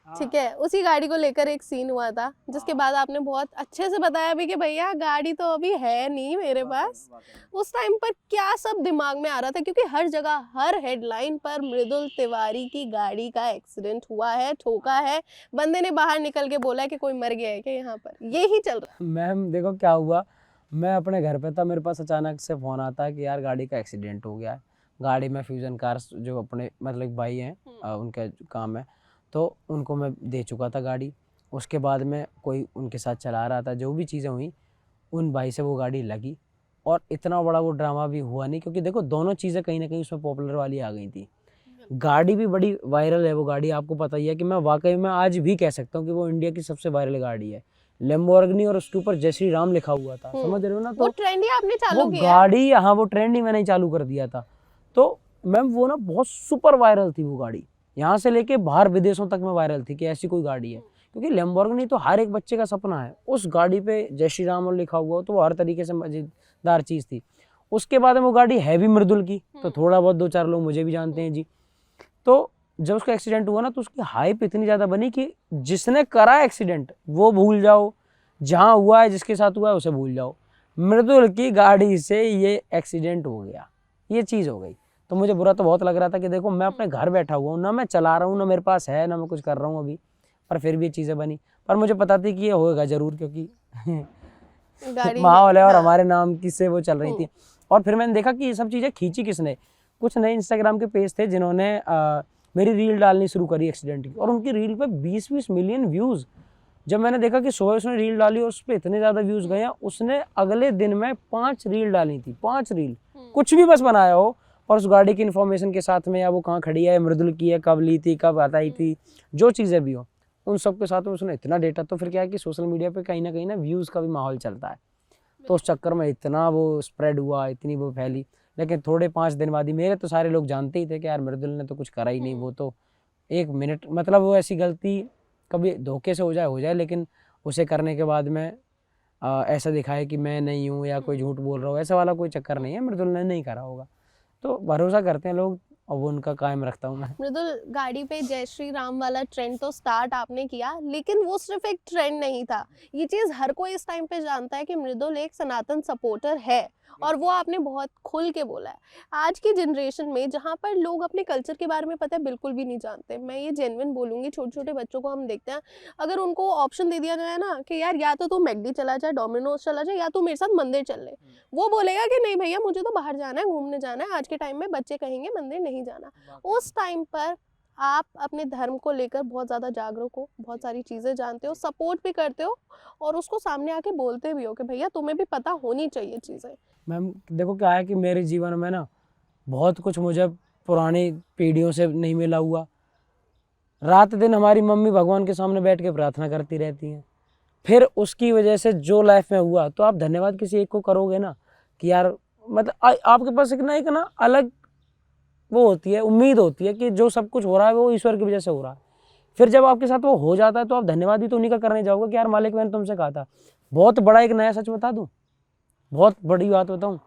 ठीक है, उसी गाड़ी को लेकर एक सीन हुआ था, जिसके बाद आपने बहुत अच्छे से बताया भी कि भैया गाड़ी तो अभी है नहीं मेरे पास। उस टाइम पर क्या सब दिमाग में आ रहा था? क्योंकि हर जगह हर हेडलाइन पर मृदुल तिवारी की गाड़ी का एक्सीडेंट हुआ है, ठोका है, बंदे ने बाहर निकल के बोला कि कोई मर गया है कि यहाँ पर, यही चल रहा। मैम देखो क्या हुआ, मैं अपने घर पे था, मेरे पास अचानक से फ़ोन आता है कि यार गाड़ी का एक्सीडेंट हो गया है। गाड़ी में फ्यूजन कार्स जो अपने मतलब भाई हैं, उनका काम है, तो उनको मैं दे चुका था गाड़ी। उसके बाद में कोई उनके साथ चला रहा था, जो भी चीज़ें हुई उन भाई से वो गाड़ी लगी, और इतना बड़ा वो ड्रामा भी हुआ नहीं, क्योंकि देखो दोनों चीज़ें कहीं ना कहीं उसमें पॉपुलर वाली आ गई थी। गाड़ी भी बड़ी वायरल है, वो गाड़ी आपको पता ही है कि मैं वाकई में आज भी कह सकता हूँ कि वो इंडिया की सबसे वायरल गाड़ी है, लैम्बोर्गिनी, और उसके ऊपर जय श्री राम लिखा हुआ था, समझ रहे हो ना। वो तो ट्रेंड ही आपने वो चालू किया। गाड़ी, हाँ वो ट्रेंड ही मैंने चालू कर दिया था। तो मैम वो ना बहुत सुपर वायरल थी वो गाड़ी, यहाँ से लेके बाहर विदेशों तक में वायरल थी कि ऐसी कोई गाड़ी है, क्योंकि लैम्बोर्गिनी तो हर एक बच्चे का सपना है। उस गाड़ी पे जय श्री राम और लिखा हुआ, तो वो हर तरीके से मजेदार चीज़ थी। उसके बाद में वो गाड़ी है भी मृदुल की, तो थोड़ा बहुत 2-4 लोग मुझे भी जानते हैं जी। तो जब उसका एक्सीडेंट हुआ ना, तो उसकी हाइप इतनी ज़्यादा बनी कि जिसने करा एक्सीडेंट वो भूल जाओ, जहाँ हुआ है जिसके साथ हुआ है उसे भूल जाओ, मृदुल की गाड़ी से ये एक्सीडेंट हो गया, ये चीज़ हो गई। तो मुझे बुरा तो बहुत लग रहा था कि देखो मैं अपने घर बैठा हुआ हूँ, ना मैं चला रहा हूँ, ना मेरे पास है, ना मैं कुछ कर रहा हूँ अभी, पर फिर भी ये चीज़ें बनी। पर मुझे पता थी कि ये होएगा ज़रूर, क्योंकि गाड़ी माहौल है और हाँ। हमारे नाम की से वो चल रही थी। और फिर मैंने देखा कि ये सब चीज़ें खींची किसने। कुछ नए इंस्टाग्राम के पेज थे जिन्होंने मेरी रील डालनी शुरू करी एक्सीडेंट की, और उनकी रील पे 20-20 मिलियन व्यूज़। जब मैंने देखा कि सुबह उसने रील डाली और उस पर इतने ज़्यादा व्यूज़ गए हैं, उसने अगले दिन में 5 रील डाली थी, 5 रील, कुछ भी बस बनाया हो, और उस गाड़ी की इन्फॉर्मेशन के साथ में, या वो कहाँ खड़ी है, मृदुल की है, कब ली थी, कब आई थी, जो चीज़ें भी हो, उन सब के साथ में उसने इतना डेटा। तो फिर क्या है कि सोशल मीडिया पे कहीं ना व्यूज़ का भी माहौल चलता है, तो उस चक्कर में इतना वो स्प्रेड हुआ, इतनी वो फैली। लेकिन थोड़े 5 दिन बाद ही मेरे तो सारे लोग जानते ही थे कि यार मृदुल ने तो कुछ करा ही नहीं, वो तो 1 मिनट, मतलब वो ऐसी गलती कभी धोखे से हो जाए, लेकिन उसे करने के बाद में ऐसा दिखाए कि मैं नहीं हूँ या कोई झूठ बोल रहा हूँ, ऐसा वाला कोई चक्कर नहीं है, मृदुल ने नहीं करा होगा। तो भरोसा करते हैं लोग और वो उनका कायम रखता हूँ मैं। मृदुल, गाड़ी पे जय श्री राम वाला ट्रेंड तो स्टार्ट आपने किया, लेकिन वो सिर्फ एक ट्रेंड नहीं था। ये चीज़ हर कोई इस टाइम पे जानता है कि मृदुल एक सनातन सपोर्टर है, और वो आपने बहुत खुल के बोला है। आज की जनरेशन में जहाँ पर लोग अपने कल्चर के बारे में पता है बिल्कुल भी नहीं जानते, मैं ये जेन्युइन बोलूँगी, छोटे छोटे बच्चों को हम देखते हैं, अगर उनको ऑप्शन दे दिया जाए ना कि यार या तो तू मैकडी चला जा, डोमिनोज चला जा, या तू मेरे साथ मंदिर चल ले, वो बोलेगा कि नहीं भैया मुझे तो बाहर जाना है, घूमने जाना है। आज के टाइम में बच्चे कहेंगे मंदिर नहीं जाना। उस टाइम पर आप अपने धर्म को लेकर बहुत ज़्यादा जागरूक हो, बहुत सारी चीज़ें जानते हो, सपोर्ट भी करते हो, और उसको सामने आके बोलते भी हो कि भैया तुम्हें भी पता होनी चाहिए चीज़ें। मैम देखो क्या है कि मेरे जीवन में ना बहुत कुछ मुझे पुरानी पीढ़ियों से नहीं मिला हुआ। रात दिन हमारी मम्मी भगवान के सामने बैठ के प्रार्थना करती रहती हैं, फिर उसकी वजह से जो लाइफ में हुआ, तो आप धन्यवाद किसी एक को करोगे ना कि यार, मतलब आपके पास एक ना अलग वो होती है, उम्मीद होती है कि जो सब कुछ हो रहा है वो ईश्वर की वजह से हो रहा है। फिर जब आपके साथ वो हो जाता है तो आप धन्यवाद भी तो उन्हीं का करने जाओगे कि यार मालिक मैंने तुमसे कहा था। बहुत बड़ा एक नया सच बता दूं, बहुत बड़ी बात बताऊं,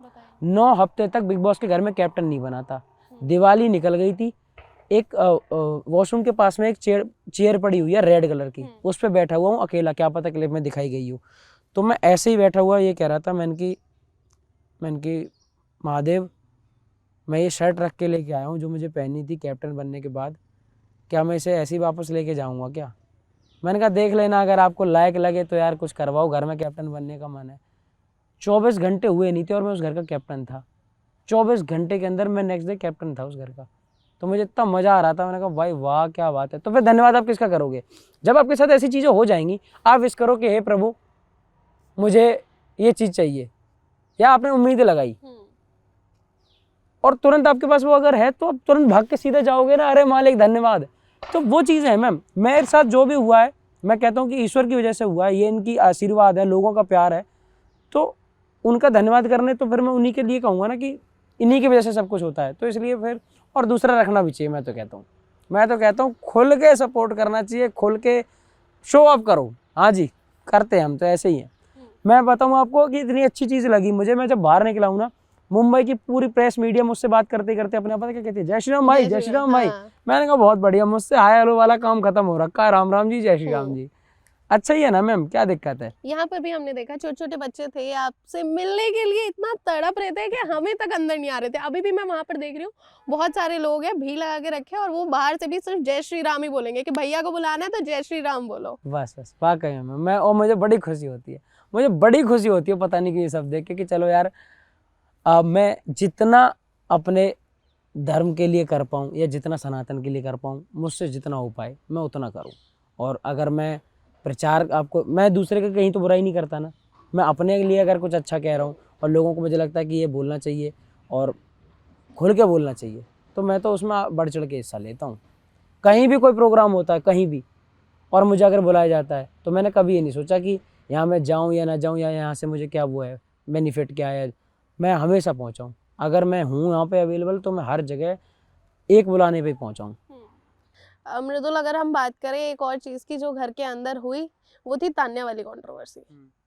9 हफ्ते तक बिग बॉस के घर में कैप्टन नहीं बना था। दिवाली निकल गई थी, एक वॉशरूम के पास में एक चेयर पड़ी हुई है रेड कलर की, उस पर बैठा हुआ हूँ अकेला, क्या पता क्लिप में दिखाई गई हो। तो मैं ऐसे ही बैठा हुआ ये कह रहा था, मैंने कि महादेव, मैं ये शर्ट रख के लेके आया हूँ जो मुझे पहनी थी कैप्टन बनने के बाद, क्या मैं इसे ऐसे ही वापस लेके जाऊँगा क्या? मैंने कहा देख लेना, अगर आपको लायक लगे तो यार कुछ करवाओ, घर में कैप्टन बनने का मन है। 24 घंटे हुए नहीं थे और मैं उस घर का कैप्टन था। 24 घंटे के अंदर मैं नेक्स्ट डे कैप्टन था उस घर का। तो मुझे इतना मज़ा आ रहा था, मैंने कहा भाई वाह क्या बात है। तो फिर धन्यवाद आप किसका करोगे? जब आपके साथ ऐसी चीज़ें हो जाएंगी, आप विश करो कि हे प्रभु मुझे ये चीज़ चाहिए, या आपने उम्मीद लगाई और तुरंत आपके पास वो अगर है तो आप तुरंत भाग के सीधे जाओगे ना, अरे मालिक धन्यवाद। तो वो चीज़ है मैम, मेरे साथ जो भी हुआ है मैं कहता हूँ कि ईश्वर की वजह से हुआ है, ये इनकी आशीर्वाद है, लोगों का प्यार है, तो उनका धन्यवाद करने तो फिर मैं उन्हीं के लिए कहूँगा ना कि इन्हीं की वजह से सब कुछ होता है। तो इसलिए फिर, और दूसरा रखना भी चाहिए। मैं तो कहता हूँ खुल के सपोर्ट करना चाहिए, खुल के शो ऑफ करो। हाँ जी, करते हैं हम तो ऐसे ही हैं। मैं बताऊँ आपको कि इतनी अच्छी चीज़ लगी मुझे, मैं जब बाहर निकला हूँ ना, मुंबई की पूरी प्रेस मीडिया मुझसे बात करते करते अपने आप क्या कहती है, जय श्री राम भाई, जय श्री राम भाई। मैंने कहा बहुत बढ़िया, मुझसे हाय हेलो वाला काम खत्म हो रखा है, राम राम जी, जय श्री राम जी। अच्छा ही है ना मैम, क्या दिक्कत है? यहाँ पर भी हमने देखा छोटे छोटे बच्चे थे, आपसे मिलने के लिए इतना तड़प रहे थे कि हमें तक अंदर नहीं आ रहे थे। अभी भी मैं वहां पर देख रही हूँ, बहुत सारे लोग हैं भीड़ लगा के रखे, और वो बाहर से भी सिर्फ जय श्री राम ही बोलेंगे कि भैया को बुलाना है तो जय श्री राम बोलो। बस वाकई में मैं, और मुझे बड़ी खुशी होती है, पता नहीं कि ये सब देख के कि चलो यार मैं जितना अपने धर्म के लिए कर पाऊँ या जितना सनातन के लिए कर पाऊँ, मुझसे जितना हो पाए मैं उतना करूँ। और अगर मैं प्रचार, आपको मैं दूसरे का कहीं तो बुराई नहीं करता ना, मैं अपने लिए अगर कुछ अच्छा कह रहा हूँ और लोगों को मुझे लगता है कि ये बोलना चाहिए और खुल के बोलना चाहिए, तो मैं तो उसमें बढ़ चढ़ के हिस्सा लेता हूँ। कहीं भी कोई प्रोग्राम होता है कहीं भी, और मुझे अगर बुलाया जाता है, तो मैंने कभी ये नहीं सोचा कि यहाँ मैं जाऊँ या ना जाऊँ, या यहाँ से मुझे क्या वो है, बेनिफिट क्या है। मैं हमेशा पहुँचाऊँ, अगर मैं हूँ यहाँ पे अवेलेबल तो मैं हर जगह एक बुलाने पे पहुँचाऊँ। मृदुल, अगर हम बात करें एक और चीज की जो घर के अंदर हुई, वो थी तान्या वाली कंट्रोवर्सी।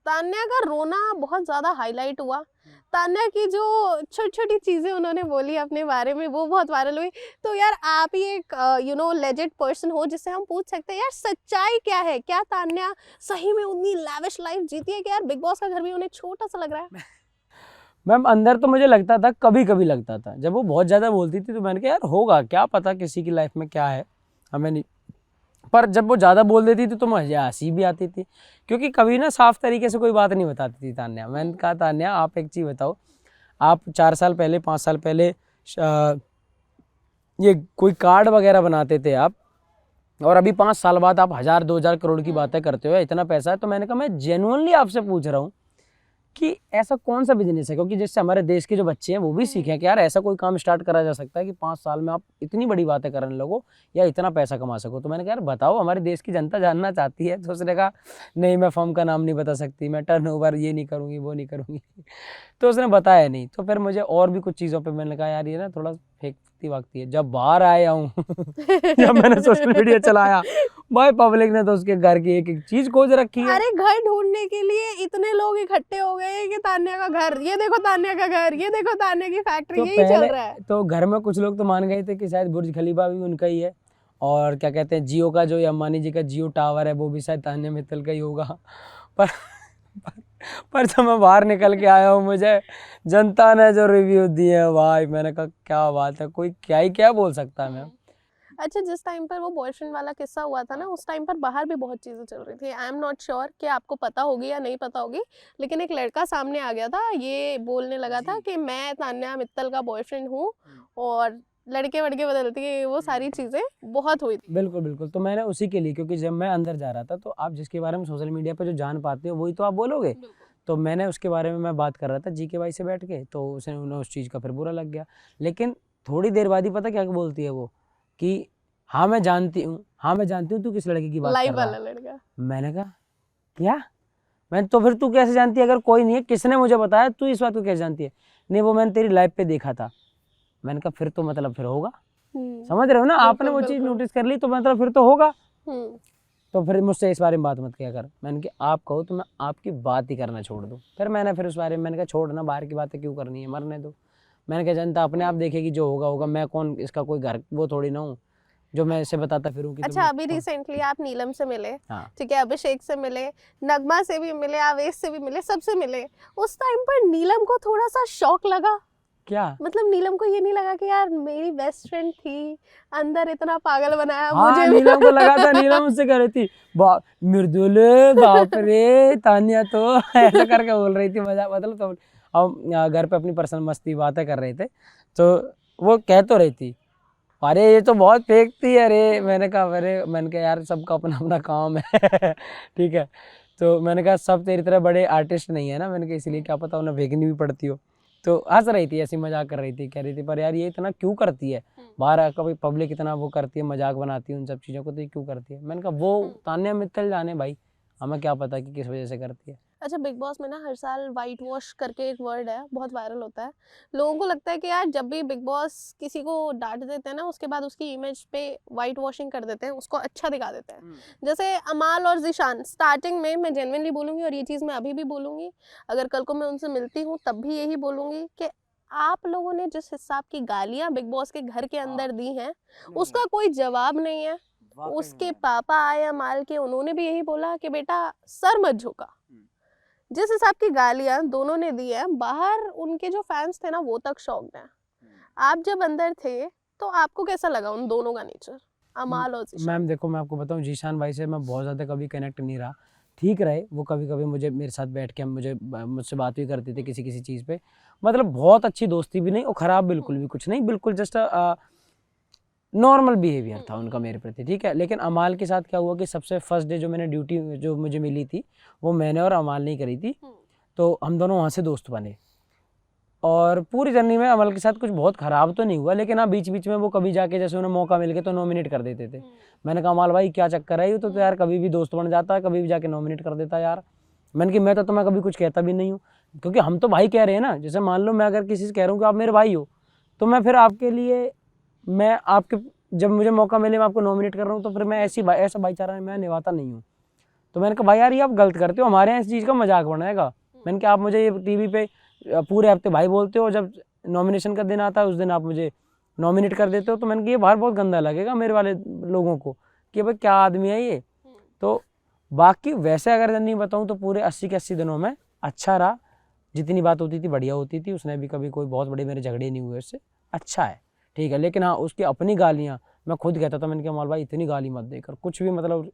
तान्या का रोना बहुत ज्यादा हाईलाइट हुआ। तान्या की जो छोटी छोटी चीजें उन्होंने बोली अपने बारे में, वो बहुत वायरल हुई। तो यार आप ही एक लेजेंड पर्सन हो जिससे हम पूछ सकते हैं यार सच्चाई क्या है? क्या तान्या सही में उतनी लैविश लाइफ जीती है कि यार बिग बॉस का घर भी उन्हें छोटा सा लग रहा है? मैम अंदर तो मुझे लगता था, कभी कभी लगता था, जब वो बहुत ज़्यादा बोलती थी तो मैंने कहा यार होगा, क्या पता किसी की लाइफ में क्या है, हमें नहीं। पर जब वो ज़्यादा बोल देती थी तो मुझे हंसी भी आती थी, क्योंकि कभी ना साफ तरीके से कोई बात नहीं बताती थी तान्या। मैंने कहा तान्या आप एक चीज़ बताओ, आप 4 साल पहले 5 साल पहले ये कोई कार्ड वगैरह बनाते थे आप, और अभी 5 साल बाद आप 1000-2000 करोड़ की बातें करते हो, इतना पैसा है। तो मैंने कहा मैं जेन्युइनली आपसे पूछ रहा हूँ कि ऐसा कौन सा बिजनेस है, क्योंकि जिससे हमारे देश के जो बच्चे हैं वो भी सीखें कि यार ऐसा कोई काम स्टार्ट करा जा सकता है कि 5 साल में आप इतनी बड़ी बातें करने लगो या इतना पैसा कमा सको। तो मैंने कहा यार बताओ, हमारे देश की जनता जानना चाहती है। तो उसने कहा नहीं, मैं फर्म का नाम नहीं बता सकती, मैं टर्नओवर ये नहीं करूँगी, वो नहीं करूँगी। तो उसने बताया नहीं। तो फिर मुझे और भी कुछ चीज़ों पे मैंने कहा यार ये ना थोड़ा फेंकती वागती है। जब बाहर आया हूँ जब मैंने सोशल मीडिया चलाया, भाई पब्लिक ने तो उसके घर की एक एक चीज खोज रखी है। अरे घर ढूंढने के लिए इतने लोग इकट्ठे हो गए हैं कि तान्या का घर, ये देखो तान्या का घर, ये देखो तान्या की फैक्ट्री, तो यही चल रहा है। तो घर में कुछ लोग तो मान गए थे कि शायद बुर्ज खलीफा भी उनका ही है, और क्या कहते हैं जियो का, जो ये अंबानी जी का जियो टावर है वो भी शायद तान्या मित्तल का ही होगा। पर पर जब मैं बाहर निकल के आया हूँ, मुझे जनता ने जो रिव्यू दिए हैं भाई, मैंने कहा क्या बात है, कोई क्या ही क्या बोल सकता है मैम। अच्छा, जिस टाइम पर वो बॉयफ्रेंड वाला किस्सा हुआ था ना, उस टाइम पर बाहर भी बहुत चीज़ें चल रही थी। आई एम नॉट श्योर कि आपको पता होगी या नहीं पता होगी, लेकिन एक लड़का सामने आ गया था, ये बोलने लगा था कि मैं तान्या मित्तल का बॉयफ्रेंड हूँ, और लड़के वड़के बदलती है, वो सारी चीज़ें बहुत हुई थी। बिल्कुल बिल्कुल। तो मैंने उसी के लिए, क्योंकि जब मैं अंदर जा रहा था तो आप जिसके बारे में सोशल मीडिया पे जो जान पाते हो वही तो आप बोलोगे। तो मैंने उसके बारे में मैं बात कर रहा था जीके भाई से बैठ के, तो उसे उन्हें उस चीज़ का फिर बुरा लग गया। लेकिन थोड़ी देर बाद ही पता क्या बोलती है वो कि हाँ मैं जानती हूँ, हाँ मैं जानती हूँ तू किस लड़के की बात लाइव कर रहा वाला है। लड़का। मैंने कहा क्या? मैं तो फिर तू कैसे जानती है, अगर कोई नहीं है, किसने मुझे बताया, तू इस बात को कैसे जानती है? नहीं वो मैंने तेरी लाइव पे देखा था। मैंने कहा फिर तो मतलब फिर होगा, समझ रहे हो ना, आपने वो चीज़ नोटिस कर ली तो मतलब फिर तो होगा। तो फिर मुझसे इस बारे में बात मत किया कर। मैंने कहा आप कहो तो मैं आपकी बात ही करना छोड़ दूँ। फिर मैंने फिर उस बारे में मैंने कहा छोड़ ना, बाहर की बातें क्यों करनी है, मरने दो। मैंने कहा जनता अपने आप देखेगी, जो होगा होगा, मैं कौन इसका कोई घर वो थोड़ी ना हूँ जो मैं इसे बताता फिरूँ कि अच्छा, अभी रिसेंटली आप नीलम से मिले, हाँ ठीक है, अभिषेक से मिले, नगमा से भी मिले, आवेश से भी मिले, सबसे मिले। उस टाइम पर नीलम को थोड़ा सा शौक लगा? क्या? मतलब नीलम को ये नहीं लगा कि यार मेरी बेस्ट फ्रेंड थी, अंदर इतना पागल बनाया हाँ मुझे भी? नीलम को लगा था, नीलम मुझसे कह रही थी मृदुल बाप रे तान्या तो ऐसा करके बोल रही थी, मजा मतलब। तो हम घर पे अपनी पर्सनल मस्ती बातें कर रहे थे, तो वो कह तो रही थी अरे ये तो बहुत फेक थी, अरे मैंने कहा यार सबका अपना अपना काम है ठीक है। तो मैंने कहा सब तेरी तरह बड़े आर्टिस्ट नहीं है ना, मैंने कहा इसलिए क्या पता उन्हें फेंकनी भी पड़ती हो। तो हंस रही थी, ऐसी मजाक कर रही थी, कह रही थी पर यार ये इतना क्यों करती है, बाहर आकर कभी पब्लिक इतना वो करती है, मजाक बनाती है उन सब चीज़ों को, तो ये क्यों करती है। मैंने कहा वो तान्या मित्तल जाने भाई, हमें क्या पता कि किस वजह से करती है। अच्छा, बिग बॉस में ना हर साल वाइट वॉश करके एक वर्ड है, बहुत वायरल होता है। लोगों को लगता है कि यार जब भी बिग बॉस किसी को डांट देते हैं ना, उसके बाद उसकी इमेज पे वाइट वॉशिंग कर देते हैं, उसको अच्छा दिखा देते हैं। जैसे अमाल और ज़ीशान, स्टार्टिंग में मैं जेन्युइनली बोलूँगी, और ये चीज़ मैं अभी भी बोलूँगी, अगर कल को मैं उनसे मिलती हूँ तब भी यही बोलूँगी कि आप लोगों ने जिस हिसाब की गालियाँ बिग बॉस के घर के अंदर दी हैं, उसका कोई जवाब नहीं है। उसके पापा आए अमाल के, उन्होंने भी यही बोला कि बेटा सर मत झुका। जिस हिसाब की गालियां दोनों ने दी है, बाहर उनके जो फैंस थे ना वो तक शॉक्ड हैं। आप जब अंदर थे तो आपको कैसा लगा उन दोनों का नेचर, अमाल और ज़ीशान? मैम देखो मैं आपको बताऊं, जीशान भाई से मैं बहुत ज़्यादा कभी कनेक्ट नहीं रहा। ठीक रहे वो, कभी कभी मुझे मेरे साथ बैठ के मुझसे बात भी करते थे किसी किसी चीज़ पे, मतलब बहुत अच्छी दोस्ती भी नहीं और ख़राब बिल्कुल भी कुछ नहीं, बिल्कुल जस्ट नॉर्मल बिहेवियर था उनका मेरे प्रति, ठीक है। लेकिन अमाल के साथ क्या हुआ कि सबसे फर्स्ट डे जो मैंने ड्यूटी जो मुझे मिली थी वो मैंने और अमाल ने करी थी, तो हम दोनों वहाँ से दोस्त बने। और पूरी जर्नी में अमल के साथ कुछ बहुत ख़राब तो नहीं हुआ, लेकिन हाँ बीच बीच में वो कभी जाके जैसे उन्हें मौका मिल गया तो नॉमिनेट कर देते थे। मैंने कहा अमाल भाई क्या चक्कर है, ये तो यार कभी भी दोस्त बन जाता है, कभी भी जाके नॉमिनेट कर देता है यार। मैंने कहा मैं तो तुम्हें कभी कुछ कहता भी नहीं हूँ, क्योंकि हम तो भाई कह रहे हैं ना। जैसे मान लो मैं अगर किसी से कह रहा हूँ कि आप मेरे भाई हो, तो मैं फिर आपके लिए मैं आपके जब मुझे मौका मिले मैं आपको नॉमिनेट कर रहा हूँ, तो फिर मैं ऐसा भाईचारा मैं निभाता नहीं हूँ। तो मैंने कहा भाई यार ये आप गलत करते हो, हमारे यहाँ इस चीज़ का मजाक बनाएगा। मैंने कहा आप मुझे ये टीवी पे पूरे हफ्ते भाई बोलते हो, जब नॉमिनेशन का दिन आता है उस दिन आप मुझे नॉमिनेट कर देते हो, तो मैंने कहा ये बाहर बहुत गंदा लगेगा मेरे वाले लोगों को कि भाई क्या आदमी है ये। तो बाकी वैसे अगर नहीं बताऊँ तो पूरे 80 के 80 दिनों में अच्छा रहा, जितनी बात होती थी बढ़िया होती थी, उसने भी कभी कोई बहुत बड़े मेरे झगड़े नहीं हुए उससे, अच्छा है ठीक है। लेकिन हाँ उसकी अपनी गालियाँ मैं खुद कहता था, मैंने कहा अमल भाई इतनी गाली मत देकर, कुछ भी मतलब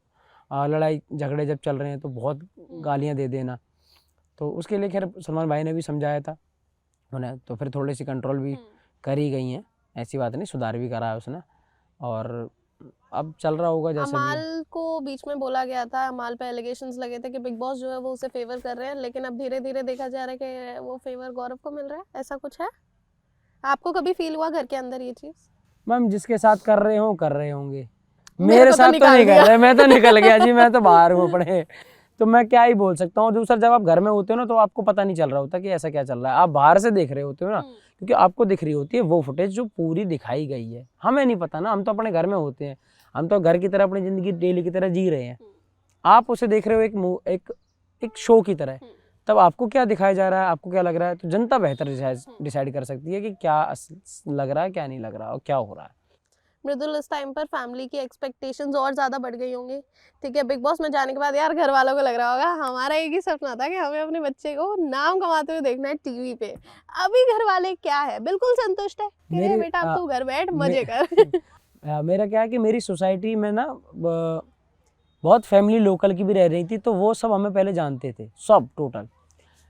लड़ाई झगड़े जब चल रहे हैं तो बहुत गालियाँ दे देना। तो उसके लिए खैर सलमान भाई ने भी समझाया था उन्हें, तो फिर थोड़ी सी कंट्रोल भी करी गई हैं, ऐसी बात नहीं, सुधार भी करा है उसने। और अब चल रहा होगा जैसे भी है। अमाल को बीच में बोला गया था, अमाल पे एलिगेशंस लगे थे कि बिग बॉस जो है वो उसे फेवर कर रहे हैं, लेकिन अब धीरे धीरे देखा जा रहा है कि वो फेवर गौरव को मिल रहा है, ऐसा कुछ है? आपको कभी फील हुआ घर के अंदर ये चीज? मैम जिसके साथ कर रहे हो कर रहे होंगे, मेरे मेरे को तो साथ तो निकाल नहीं कर दिया। रहे, मैं तो निकल गया जी, मैं तो बाहर हूँ अपने। तो मैं क्या ही बोल सकता हूँ। दूसरा, जब आप घर में होते हो ना तो आपको पता नहीं चल रहा होता कि ऐसा क्या चल रहा है, आप बाहर से देख रहे होते हो ना, क्योंकि आपको दिख रही होती है वो फुटेज जो पूरी दिखाई गई है। हमें नहीं पता ना, हम तो अपने घर में होते हैं, हम तो घर की तरह अपनी जिंदगी डेली की तरह जी रहे हैं। आप उसे देख रहे हो एक शो की तरह, तब आपको क्या दिखाया जा रहा है, आपको क्या लग रहा है, तो जनता बेहतर डिसाइड कर सकती है कि क्या लग रहा है, क्या नहीं लग रहा और क्या हो रहा है। मृदुल, इस टाइम पर फैमिली की एक्सपेक्टेशंस और ज़्यादा बढ़ गई होंगी, ठीक है? बिग बॉस में जाने के बाद यार घर वालों को लग रहा होगा हमारा एक ही सपना था कि हमें अपने बच्चे को नाम कमाते हुए देखना है टीवी पे। अभी घर वाले क्या है, बिल्कुल संतुष्ट है कि रे मेरे बेटा अब तू घर बैठ मे- मजे कर। मेरा क्या है कि मेरी सोसाइटी में ना बहुत फैमिली लोकल की भी रह रही थी, तो वो सब हमें पहले जानते थे, सब टोटल।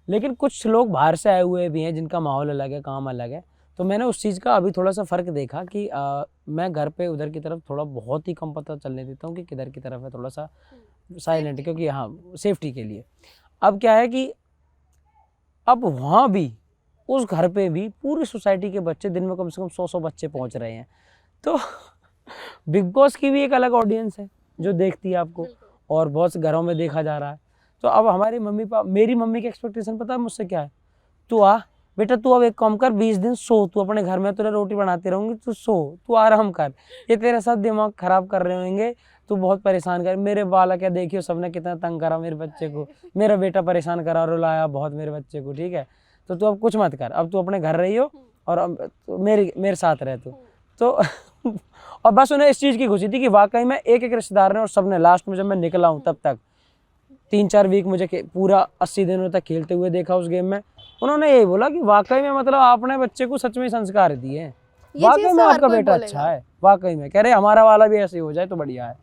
लेकिन कुछ लोग बाहर से आए हुए भी हैं जिनका माहौल अलग है, काम अलग है। तो मैंने उस चीज़ का अभी थोड़ा सा फ़र्क देखा कि मैं घर पे उधर की तरफ थोड़ा बहुत ही कम पता चलने देता हूँ कि किधर की तरफ है, थोड़ा सा साइलेंट, क्योंकि हाँ सेफ्टी के लिए। अब क्या है कि अब वहाँ भी उस घर पे भी पूरी सोसाइटी के बच्चे, दिन में कम से कम 100 बच्चे पहुँच रहे हैं। तो बिग बॉस की भी एक अलग ऑडियंस है जो देखती है आपको, और बहुत से घरों में देखा जा रहा है। तो अब हमारे मेरी मम्मी की एक्सपेक्टेशन पता है मुझसे क्या है, तू आ बेटा, तू अब एक काम कर, 20 दिन सो, तू अपने घर में तुझे रोटी बनाती रहूंगी, तू सो, तू आराम कर, ये तेरे साथ दिमाग खराब कर रहे होंगे, तू बहुत परेशान कर। मेरे बालक है, देखियो सबने कितना तंग करा मेरे बच्चे को, मेरा बेटा परेशान करा, रुलाया बहुत मेरे बच्चे को, ठीक है? तो तू अब कुछ मत कर, अब तू अपने घर रही हो और अब तो मेरे साथ रह तू। तो और बस उन्हें इस चीज़ की खुशी थी कि वाकई में एक एक रिश्तेदार ने, और सबने, लास्ट में जब मैं निकला हूँ तब तक 3-4 वीक मुझे पूरा 80 दिनों तक खेलते हुए देखा उस गेम में, उन्होंने यही बोला कि वाकई में मतलब आपने बच्चे को सच में संस्कार दिए हैं, ये वाकई चीज़ में तो हर आपका कोई बेटा बोलेगा। अच्छा है, वाकई में कह रहे हमारा वाला भी ऐसे ही हो जाए तो बढ़िया है।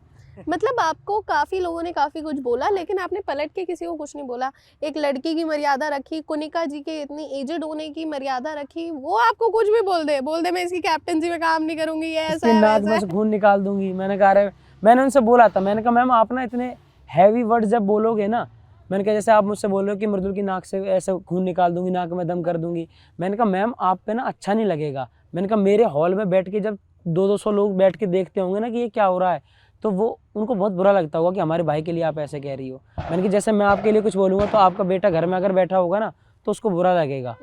मतलब आपको काफी लोगों ने काफी कुछ बोला, लेकिन आपने पलट के किसी को कुछ नहीं बोला। एक लड़की की मर्यादा रखी, कुनिका जी के इतनी एजेड होने की मर्यादा रखी, वो आपको कुछ भी बोल दे मैं इसकी कैप्टनसी में काम नहीं करूंगी, ये ऐसा इसकी है नाक वैसा में है। से खून निकाल दूंगी। मैंने कहा अरे, मैंने उनसे बोला था, मैंने कहा मैम आप ना इतने हैवी वर्ड जब बोलोगे ना, मैंने कहा जैसे आप मुझसे बोल रहे हो कि मृदुल की नाक से ऐसे खून निकाल दूंगी, नाक में दम कर दूंगी, मैंने कहा मैम आप पे ना अच्छा नहीं लगेगा। मैंने कहा मेरे हॉल में बैठ के जब 200 लोग बैठ के देखते होंगे ना कि ये क्या हो रहा है, तो वो उनको बहुत बुरा लगता होगा कि हमारे भाई के लिए आप ऐसे कह रही हो। मैंने कहा जैसे मैं आपके लिए कुछ बोलूँगा तो आपका बेटा घर में अगर बैठा होगा ना तो उसको बुरा लगेगा।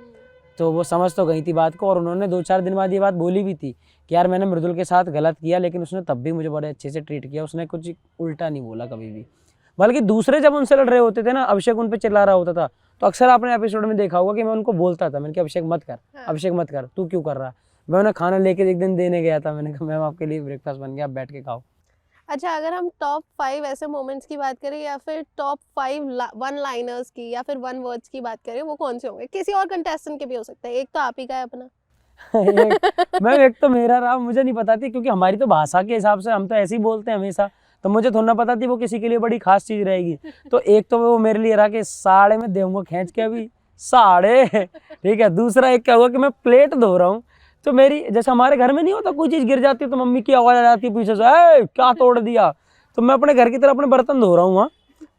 तो वो समझ तो गई थी बात को, और उन्होंने 2-4 दिन बाद ये बात बोली भी थी कि यार मैंने मृदुल के साथ गलत किया, लेकिन उसने तब भी मुझे बड़े अच्छे से ट्रीट किया, उसने कुछ उल्टा नहीं बोला कभी भी। बल्कि दूसरे जब उनसे लड़ रहे होते थे ना, अभिषेक उन पे चिल्ला रहा होता था, तो अक्सर आपने एपिसोड में देखा होगा कि मैं उनको बोलता था, मैंने कहा अभिषेक मत कर, अभिषेक मत कर, तू क्यों कर रहा है। मैं उन्हें खाना लेके एक दिन देने गया था, मैंने कहा मैम आपके लिए ब्रेकफास्ट बन गया, आप बैठ के खाओ। अच्छा, अगर हम टॉप 5 ऐसे मोमेंट्स की बात करें, या फिर टॉप 5 वन लाइनर्स की, या फिर वन वर्ड्स की बात करें, वो कौन से होंगे? किसी और कंटेस्टेंट के भी हो सकता है, एक तो आप ही का है अपना। मैम एक तो मेरा रहा, मुझे नहीं पता थी, क्योंकि हमारी तो भाषा के हिसाब से हम तो ऐसे ही बोलते हैं हमेशा, तो मुझे थोड़ा ना पता थी वो किसी के लिए बड़ी खास चीज रहेगी। तो एक तो वो मेरे लिए रहा कि साड़े में देऊंगा खींच के अभी साड़े, ठीक है। दूसरा एक क्या हुआ कि मैं प्लेट धो रहा हूँ, तो मेरी जैसे हमारे घर में नहीं होता कोई चीज गिर जाती है तो मम्मी की आवाज आ जाती है पीछे से, ए क्या तोड़ दिया। तो मैं अपने घर की तरफ अपने बर्तन धो रहा हूँ वहाँ,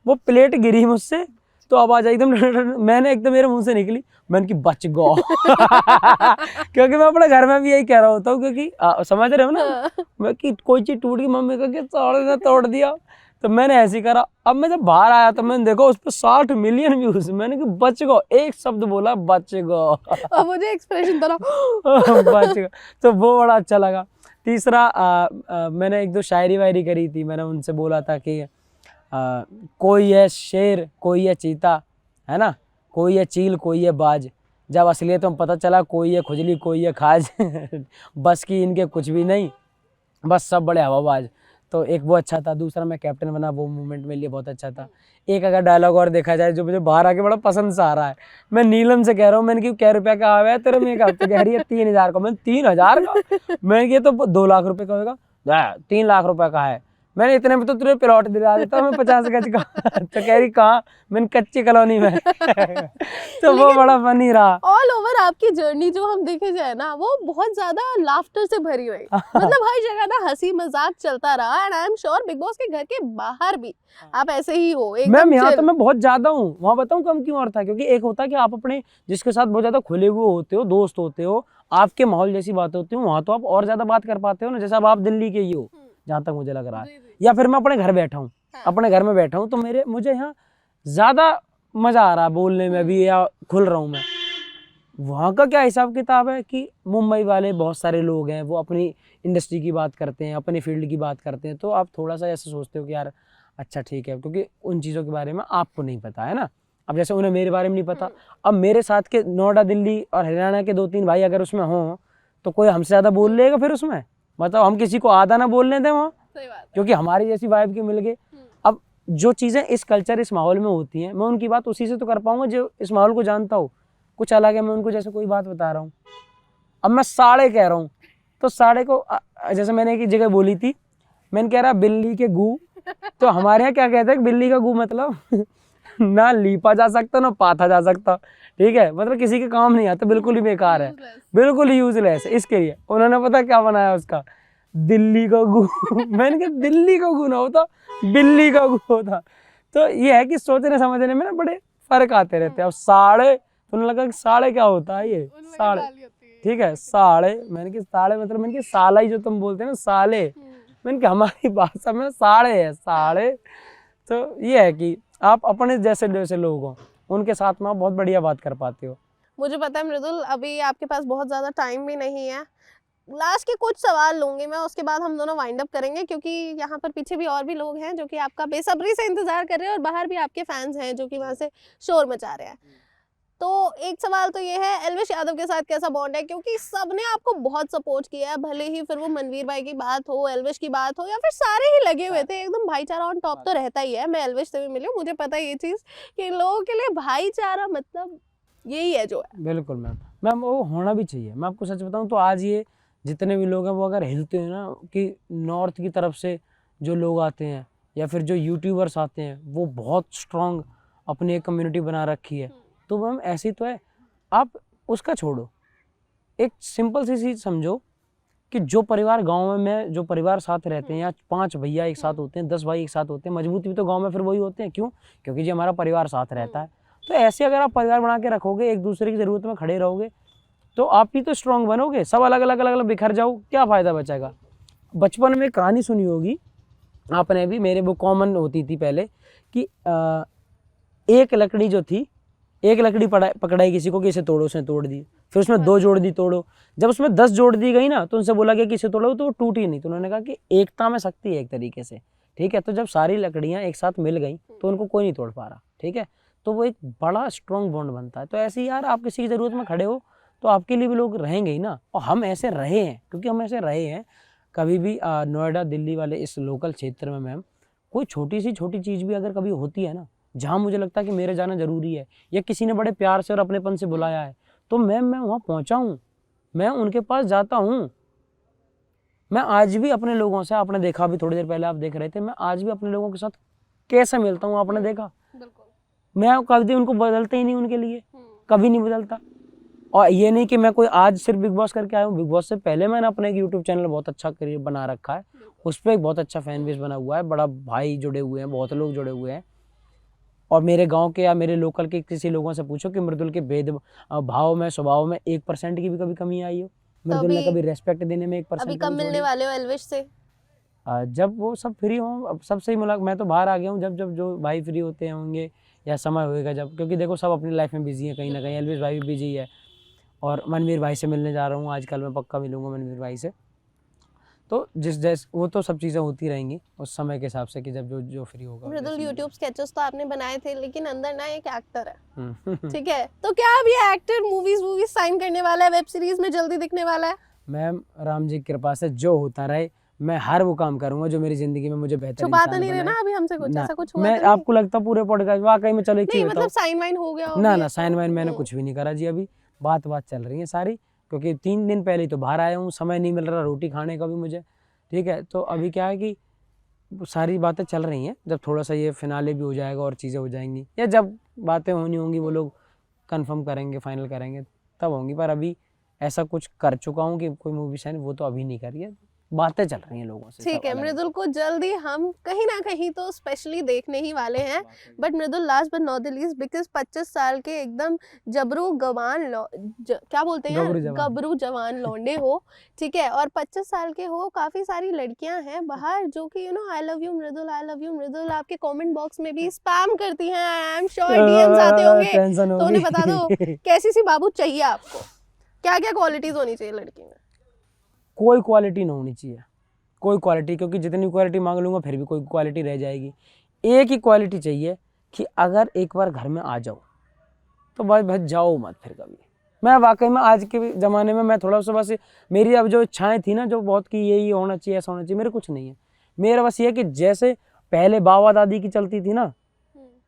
वो प्लेट गिरी मुझसे, तो आवाज आई एकदम मैंने एकदम मेरे मुंह से निकली, मैंने की बच गो। क्योंकि मैं अपने घर में भी यही कह रहा होता हूँ, क्योंकि समझ रहे हो ना, मैं कि कोई चीज टूट गई, मम्मी का साड़े ने तोड़ दिया, तो मैंने ऐसे ही करा। अब मैं जब बाहर आया तो मैंने देखा उस पर 60 मिलियन व्यूज, मैंने कि बच गो, एक शब्द बोला बच गो। और मुझे एक्सप्रेशन था बच गो, तो वो बड़ा अच्छा लगा। तीसरा मैंने 1-2 शायरी वायरी करी थी, मैंने उनसे बोला था कि कोई है शेर कोई है चीता, है ना, कोई है चील कोई है बाज, जब असलियत में पता चला कोई है खुजली कोई है खाज। बस की इनके कुछ भी नहीं, बस सब बड़े हवाबाज। तो एक वो अच्छा था। दूसरा मैं कैप्टन बना, वो मूवमेंट मेरे लिए बहुत अच्छा था। एक अगर डायलॉग और देखा जाए जो मुझे बाहर आके बड़ा पसंद सा आ रहा है, मैं नीलम से कह रहा हूँ, मैंने कि क्या रुपया का आया है तेरे में, तो कह रही है 3000 का। मैंने 3000 का, मैंने ये तो 2 लाख रुपए का होगा, 3 लाख रुपए का है। मैंने इतने में तो तुझे प्लॉट दिला देता हूँ मैं 50 गज का। तो कह रही कहाँ, मैंने कच्ची कॉलोनी में। तो वो बड़ा फनी रहा। ऑल ओवर आपकी जर्नी जो हम देखे जाए ना, वो बहुत ज्यादा लाफ्टर से भरी हुई, मतलब हर जगह ना हंसी मजाक चलता रहा। And I am sure big boss के घर के बाहर भी आप ऐसे ही हो एकदम मैम। यहाँ chill। तो मैं बहुत ज्यादा हूँ, वहाँ बताऊँ कम क्यों और था, क्योंकि एक होता है कि आप अपने जिसके साथ बहुत ज्यादा खुले हुए होते हो, दोस्त होते हो, आपके माहौल जैसी बातें होती हैं, वहाँ तो आप और ज्यादा बात कर पाते हो ना। जैसे अब आप दिल्ली के ही हो, जहाँ तक मुझे लग रहा है, या फिर मैं अपने घर बैठा हूँ, अपने घर में बैठा हूँ, तो मुझे यहाँ ज्यादा मजा आ रहा है बोलने में भी, या खुल रहा हूँ मैं। वहाँ का क्या हिसाब किताब है कि मुंबई वाले बहुत सारे लोग हैं, वो अपनी इंडस्ट्री की बात करते हैं, अपने फील्ड की बात करते हैं, तो आप थोड़ा सा ऐसे सोचते हो कि यार अच्छा ठीक है, क्योंकि उन चीज़ों के बारे में आपको नहीं पता है ना। अब जैसे उन्हें मेरे बारे में नहीं पता, अब मेरे साथ के नोएडा, दिल्ली और हरियाणा के 2-3 भाई अगर उसमें हों, तो कोई हमसे ज़्यादा बोल लेगा फिर उसमें, मतलब हम किसी को आधा ना बोलने दें वहाँ, सही बात है। क्योंकि हमारी जैसी वाइब के मिल गए। अब जो चीज़ें इस कल्चर, इस माहौल में होती हैं, मैं उनकी बात उसी से तो कर पाऊंगा जो इस माहौल को जानता हो। कुछ अलग है, मैं उनको जैसे कोई बात बता रहा हूँ, अब मैं साढ़े कह रहा हूँ, तो साढ़े को जैसे मैंने एक जगह बोली थी, मैंने कह रहा बिल्ली के गू, तो हमारे यहाँ क्या कहते हैं, बिल्ली का गू मतलब ना लीपा जा सकता ना पाथा जा सकता, ठीक है, मतलब किसी के काम नहीं आता, बिल्कुल ही बेकार है, बिल्कुल ही यूजलेस है। इसके लिए उन्होंने पता क्या बनाया उसका, दिल्ली का गू। मैंने कहा दिल्ली का गू ना होता, बिल्ली का गू होता। तो ये है कि सोचने समझने में ना बड़े फर्क आते रहते हैं। अब साढ़े, उन्हें लगा कि साढ़े क्या होता है, ये साढ़े, ठीक है साढ़े, मैंने कहा साढ़े मतलब मैंने कहा साला ही जो तुम बोलते हैं ना साले, मैंने कहा हमारी भाषा में साढ़े है, साढ़े। तो ये है कि आप अपने जैसे जैसे लोग हो उनके साथ में आप बहुत बढ़िया बात कर पाते हो। मुझे पता है मृदुल, अभी आपके पास बहुत ज़्यादा टाइम भी नहीं है। लास्ट के कुछ सवाल लूंगी मैं, उसके बाद हम दोनों वाइंड अप करेंगे, क्योंकि यहाँ पर पीछे भी और भी लोग हैं जो कि आपका बेसब्री से इंतजार कर रहे हैं, और बाहर भी आपके फैंस हैं जो कि वहाँ से शोर मचा रहे हैं। तो एक सवाल तो ये है, एल्विश यादव के साथ कैसा बॉन्ड है, क्योंकि सबने आपको बहुत सपोर्ट किया है, भले ही फिर वो मनवीर भाई की बात हो, एल्विश की बात हो, या फिर सारे ही लगे हुए थे, एकदम भाईचारा ऑन टॉप तो रहता ही है। मैं एल्विश से भी मिली हूँ, मुझे पता है ये चीज़ कि इन लोगों के लिए भाईचारा मतलब यही है जो है। बिल्कुल मैम वो होना भी चाहिए। मैं आपको सच बताऊं तो आज ये जितने भी लोग हैं वो अगर हिलते हैं ना, कि नॉर्थ की तरफ से जो लोग आते हैं या फिर जो यूट्यूबर्स आते हैं, वो बहुत स्ट्रॉन्ग अपनी एक कम्युनिटी बना रखी है। तो मैम ऐसी तो है, आप उसका छोड़ो, एक सिंपल सी चीज़ समझो कि जो परिवार गांव में जो परिवार साथ रहते हैं, या 5 भैया एक साथ होते हैं, 10 भाई एक साथ होते हैं, मजबूती भी तो गांव में फिर वही होते हैं। क्यों? क्योंकि जी हमारा परिवार साथ रहता है। तो ऐसे अगर आप परिवार बना के रखोगे, एक दूसरे की ज़रूरत में खड़े रहोगे, तो आप भी तो स्ट्रांग बनोगे। सब अलग अलग बिखर जाओ, क्या फ़ायदा बचेगा। बचपन में कहानी सुनी होगी आपने भी, मेरे वो कॉमन होती थी पहले कि एक लकड़ी जो थी, एक लकड़ी पकड़ाई किसी को कि इसे तोड़ो, उसने तोड़ दी, फिर उसमें 2 जोड़ दी, तोड़ो। जब उसमें 10 जोड़ दी गई ना, तो उनसे बोला गया कि इसे तोड़ो, तो वो टूटी नहीं। तो उन्होंने कहा कि एकता में शक्ति है एक तरीके से, ठीक है। तो जब सारी लकड़ियाँ एक साथ मिल गई तो उनको कोई नहीं तोड़ पा रहा, ठीक है। तो वो एक बड़ा स्ट्रॉन्ग बॉन्ड बनता है। तो ऐसे ही यार, आप किसी की ज़रूरत में खड़े हो तो आपके लिए भी लोग रहेंगे ही ना। और हम ऐसे रहे हैं, क्योंकि हम ऐसे रहे हैं। कभी भी नोएडा दिल्ली वाले इस लोकल क्षेत्र में मैम, कोई छोटी चीज़ भी अगर कभी होती है ना, जहाँ मुझे लगता है कि मेरे जाना ज़रूरी है, या किसी ने बड़े प्यार से और अपनेपन से बुलाया है, तो मैम मैं वहाँ पहुँचा हूँ, मैं उनके पास जाता हूँ। मैं आज भी अपने लोगों से, आपने देखा भी थोड़ी देर पहले आप देख रहे थे, मैं आज भी अपने लोगों के साथ कैसे मिलता हूँ, आपने देखा। मैं कभी उनको बदलते ही नहीं, उनके लिए कभी नहीं बदलता। और ये नहीं कि मैं कोई आज सिर्फ बिग बॉस करके आया हूँ, बिग बॉस से पहले मैंने अपना एक यूट्यूब चैनल बहुत अच्छा करियर बना रखा है, उस पर एक बहुत अच्छा फैन बेस बना हुआ है, बड़ा भाई जुड़े हुए हैं, बहुत लोग जुड़े हुए हैं। और मेरे गांव के या मेरे लोकल के किसी लोगों से पूछो कि मृदुल के भेद भाव में, स्वभाव में 1% की भी कभी कमी आई हो, मृदुल ने कभी रेस्पेक्ट देने में 1% अभी कब मिलने वाले हो एल्विश से? जब वो सब फ्री हो, अब सबसे ही मुलाकात, मैं तो बाहर आ गया हूँ, जब जो भाई फ्री होते होंगे या समय होएगा जब, क्योंकि देखो सब अपनी लाइफ में बिजी है कहीं ना कहीं। एल्विश भाई भी बिजी है, और मनवीर भाई से मिलने जा रहा हूँ आजकल, मैं पक्का मिलूंगा मनवीर भाई से। तो जैसे वो तो सब चीज़ें होती रहेंगी उस समय के हिसाब से, कि जब जो फ्री होगा। मृदुल, यूट्यूब स्केचेस तो आपने बनाए थे, लेकिन अंदर ना एक एक्टर है, ठीक है। तो क्या अब ये एक्टर मूवीज साइन करने वाला है, वेब सीरीज में जल्दी दिखने वाला है? मैम राम जी की कृपा से जो होता रहे, मैं हर वो काम करूंगा जो मेरी जिंदगी में मुझे बेहतर छुपा तो इंसान नहीं बनाए। रहना अभी हमसे कुछ, ना, ऐसा कुछ हुआ मैं तो नहीं? आपको लगता पूरे पॉडकास्ट वाकई में, चलो एक चीज नहीं बताओ, मतलब साइन वाइन हो गया ना होगी? साइन वाइन मैंने कुछ भी नहीं करा जी। अभी बात चल रही है सारी, क्योंकि 3 दिन पहले ही तो बाहर आया हूँ, समय नहीं मिल रहा रोटी खाने का भी मुझे, ठीक है। तो अभी क्या है कि सारी बातें चल रही हैं, जब थोड़ा सा ये फिनाले भी हो जाएगा और चीज़ें हो जाएंगी, या जब बातें होनी होंगी वो लोग कंफर्म करेंगे, फाइनल करेंगे, तब होंगी। पर अभी ऐसा कुछ कर चुका हूँ कि कोई मूवी साइन, वो तो अभी नहीं करी है, बातें चल रही हैं लोगों से। ठीक है, मृदुल को जल्दी हम कहीं ना कहीं तो स्पेशली देखने ही वाले हैं। But Mridul, last but not the least, because 25 साल के एकदम जबरू गवान क्या बोलते हैं यार, गबरू जवान लौंडे हो, ठीक है, और 25 साल के हो, काफी सारी लड़कियां हैं बाहर जो कि I love you Mridul, I love you Mridul आपके कमेंट बॉक्स में भी स्पैम करती हैं। आई एम श्योर डीएम्स आते होंगे, तो उन्हें बता दो कैसी सी बाबू चाहिए आपको, क्या क्या क्वालिटीज होनी चाहिए लड़की में? कोई क्वालिटी ना होनी चाहिए, कोई क्वालिटी, क्योंकि जितनी क्वालिटी मांग लूँगा फिर भी कोई क्वालिटी रह जाएगी। एक ही क्वालिटी चाहिए कि अगर एक बार घर में आ जाओ तो बस जाओ मत फिर कभी। मैं वाकई में आज के ज़माने में मैं थोड़ा सा बस, मेरी अब जो इच्छाएं थी ना, जो बहुत कि यही होना चाहिए, ऐसा होना चाहिए, मेरे कुछ नहीं है। मेरा बस ये है कि जैसे पहले बाबा दादी की चलती थी ना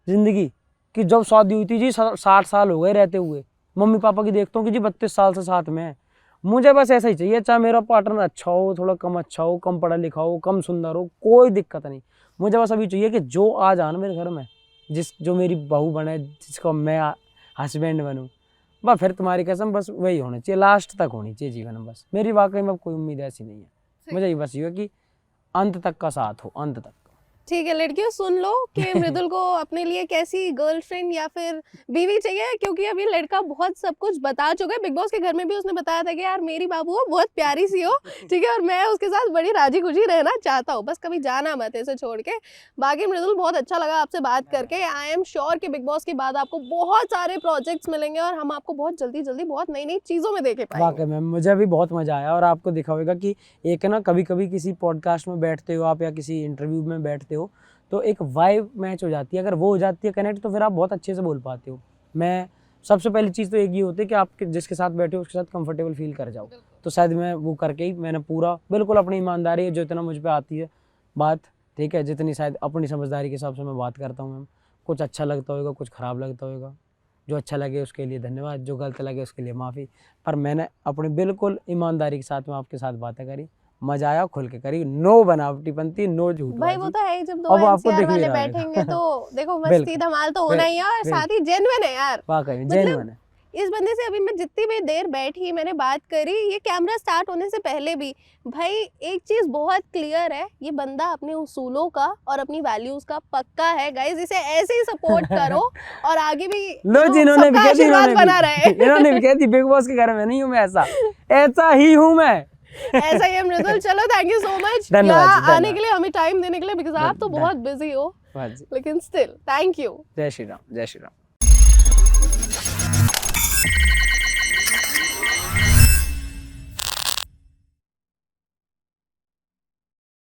ज़िंदगी, कि जब शादी हुई थी जी 60 साल हो गए रहते हुए, मम्मी पापा की देखता हूँ कि जी 32 साल से साथ में है। मुझे बस ऐसा ही चाहिए, चाहे मेरा पार्टनर अच्छा हो, थोड़ा कम अच्छा हो, कम पढ़ा लिखा हो, कम सुंदर हो, कोई दिक्कत नहीं। मुझे बस अभी चाहिए कि जो आ जाना मेरे घर में, जो मेरी बहू बने, जिसको मैं हस्बैंड बनूँ, बस फिर तुम्हारी कसम बस वही होना चाहिए, लास्ट तक होनी चाहिए जीवन में। बस मेरी वाकई में कोई उम्मीद ऐसी नहीं है, मुझे ये बस ये कि अंत तक का साथ हो, अंत तक। ठीक है लड़कियों, सुन लो कि मृदुल को अपने लिए कैसी गर्लफ्रेंड या फिर बीवी चाहिए, क्योंकि अभी लड़का बहुत सब कुछ बता चुका है। बिग बॉस के घर में भी उसने बताया था कि यार मेरी बाबू हो, बहुत प्यारी सी हो, ठीक है, और मैं उसके साथ बड़ी राजी खुशी रहना चाहता हूँ, बस कभी जाना मत ऐसे छोड़ के। बाकी मृदुल, बहुत अच्छा लगा आपसे बात करके। आई एम श्योर कि बिग बॉस के बाद आपको बहुत सारे प्रोजेक्ट्स मिलेंगे और हम आपको बहुत जल्दी बहुत नई नई चीज़ों में देखे पाएंगे। वाकई में मुझे भी बहुत मजा आया, और आपको दिखा होगा कि एक ना कभी कभी किसी पॉडकास्ट में बैठते हो आप या किसी इंटरव्यू में बैठते हो तो एक वाइब मैच हो जाती है, अगर वो हो जाती है कनेक्ट तो फिर आप बहुत अच्छे से बोल पाते हो। मैं सबसे पहली चीज़ तो एक ये होती है कि आप जिसके साथ बैठे हो उसके साथ कंफर्टेबल फील कर जाओ, तो शायद मैं वो करके ही मैंने पूरा बिल्कुल अपनी ईमानदारी है, जो इतना मुझ पे आती है बात, ठीक है, जितनी शायद अपनी समझदारी के हिसाब से मैं बात करता हूँ मैम। कुछ अच्छा लगता होगा, कुछ ख़राब लगता होगा, जो अच्छा लगे उसके लिए धन्यवाद, जो गलत लगे उसके लिए माफ़ी, पर मैंने अपनी बिल्कुल ईमानदारी के साथ में आपके साथ बातें करी, मजा आया, खुल के करी, नो बनावटीपंती, नो झूठ भाई। वो तो है ही, जब दो एनसीआर वाले बैठेंगे तो देखो मस्ती धमाल तो होना ही है, और साथ ही जेन्युइन है यार, वाकई में जेन्युइन है। इस बंदे से अभी मैं जितनी भी देर बैठी, मैंने बात करी, ये कैमरा स्टार्ट होने से पहले भी, भाई एक चीज बहुत क्लियर है, ये बंदा अपने उसूलों का और अपनी वैल्यूज का पक्का है। गाइस, इसे ऐसे ही सपोर्ट करो और आगे भी लो जी, इन्होंने भी कह दी, इन्होंने भी कह दी बिग बॉस के घर में नहीं हूँ मैं, ऐसा ही हूँ मैं। ऐसा ही है मृदुल। चलो, थैंक यू सो मच आने के लिए, हमें टाइम देने के लिए, बिकॉज आप तो बहुत बिजी हो, लेकिन स्टिल थैंक यू। जय श्री राम, जय श्री राम।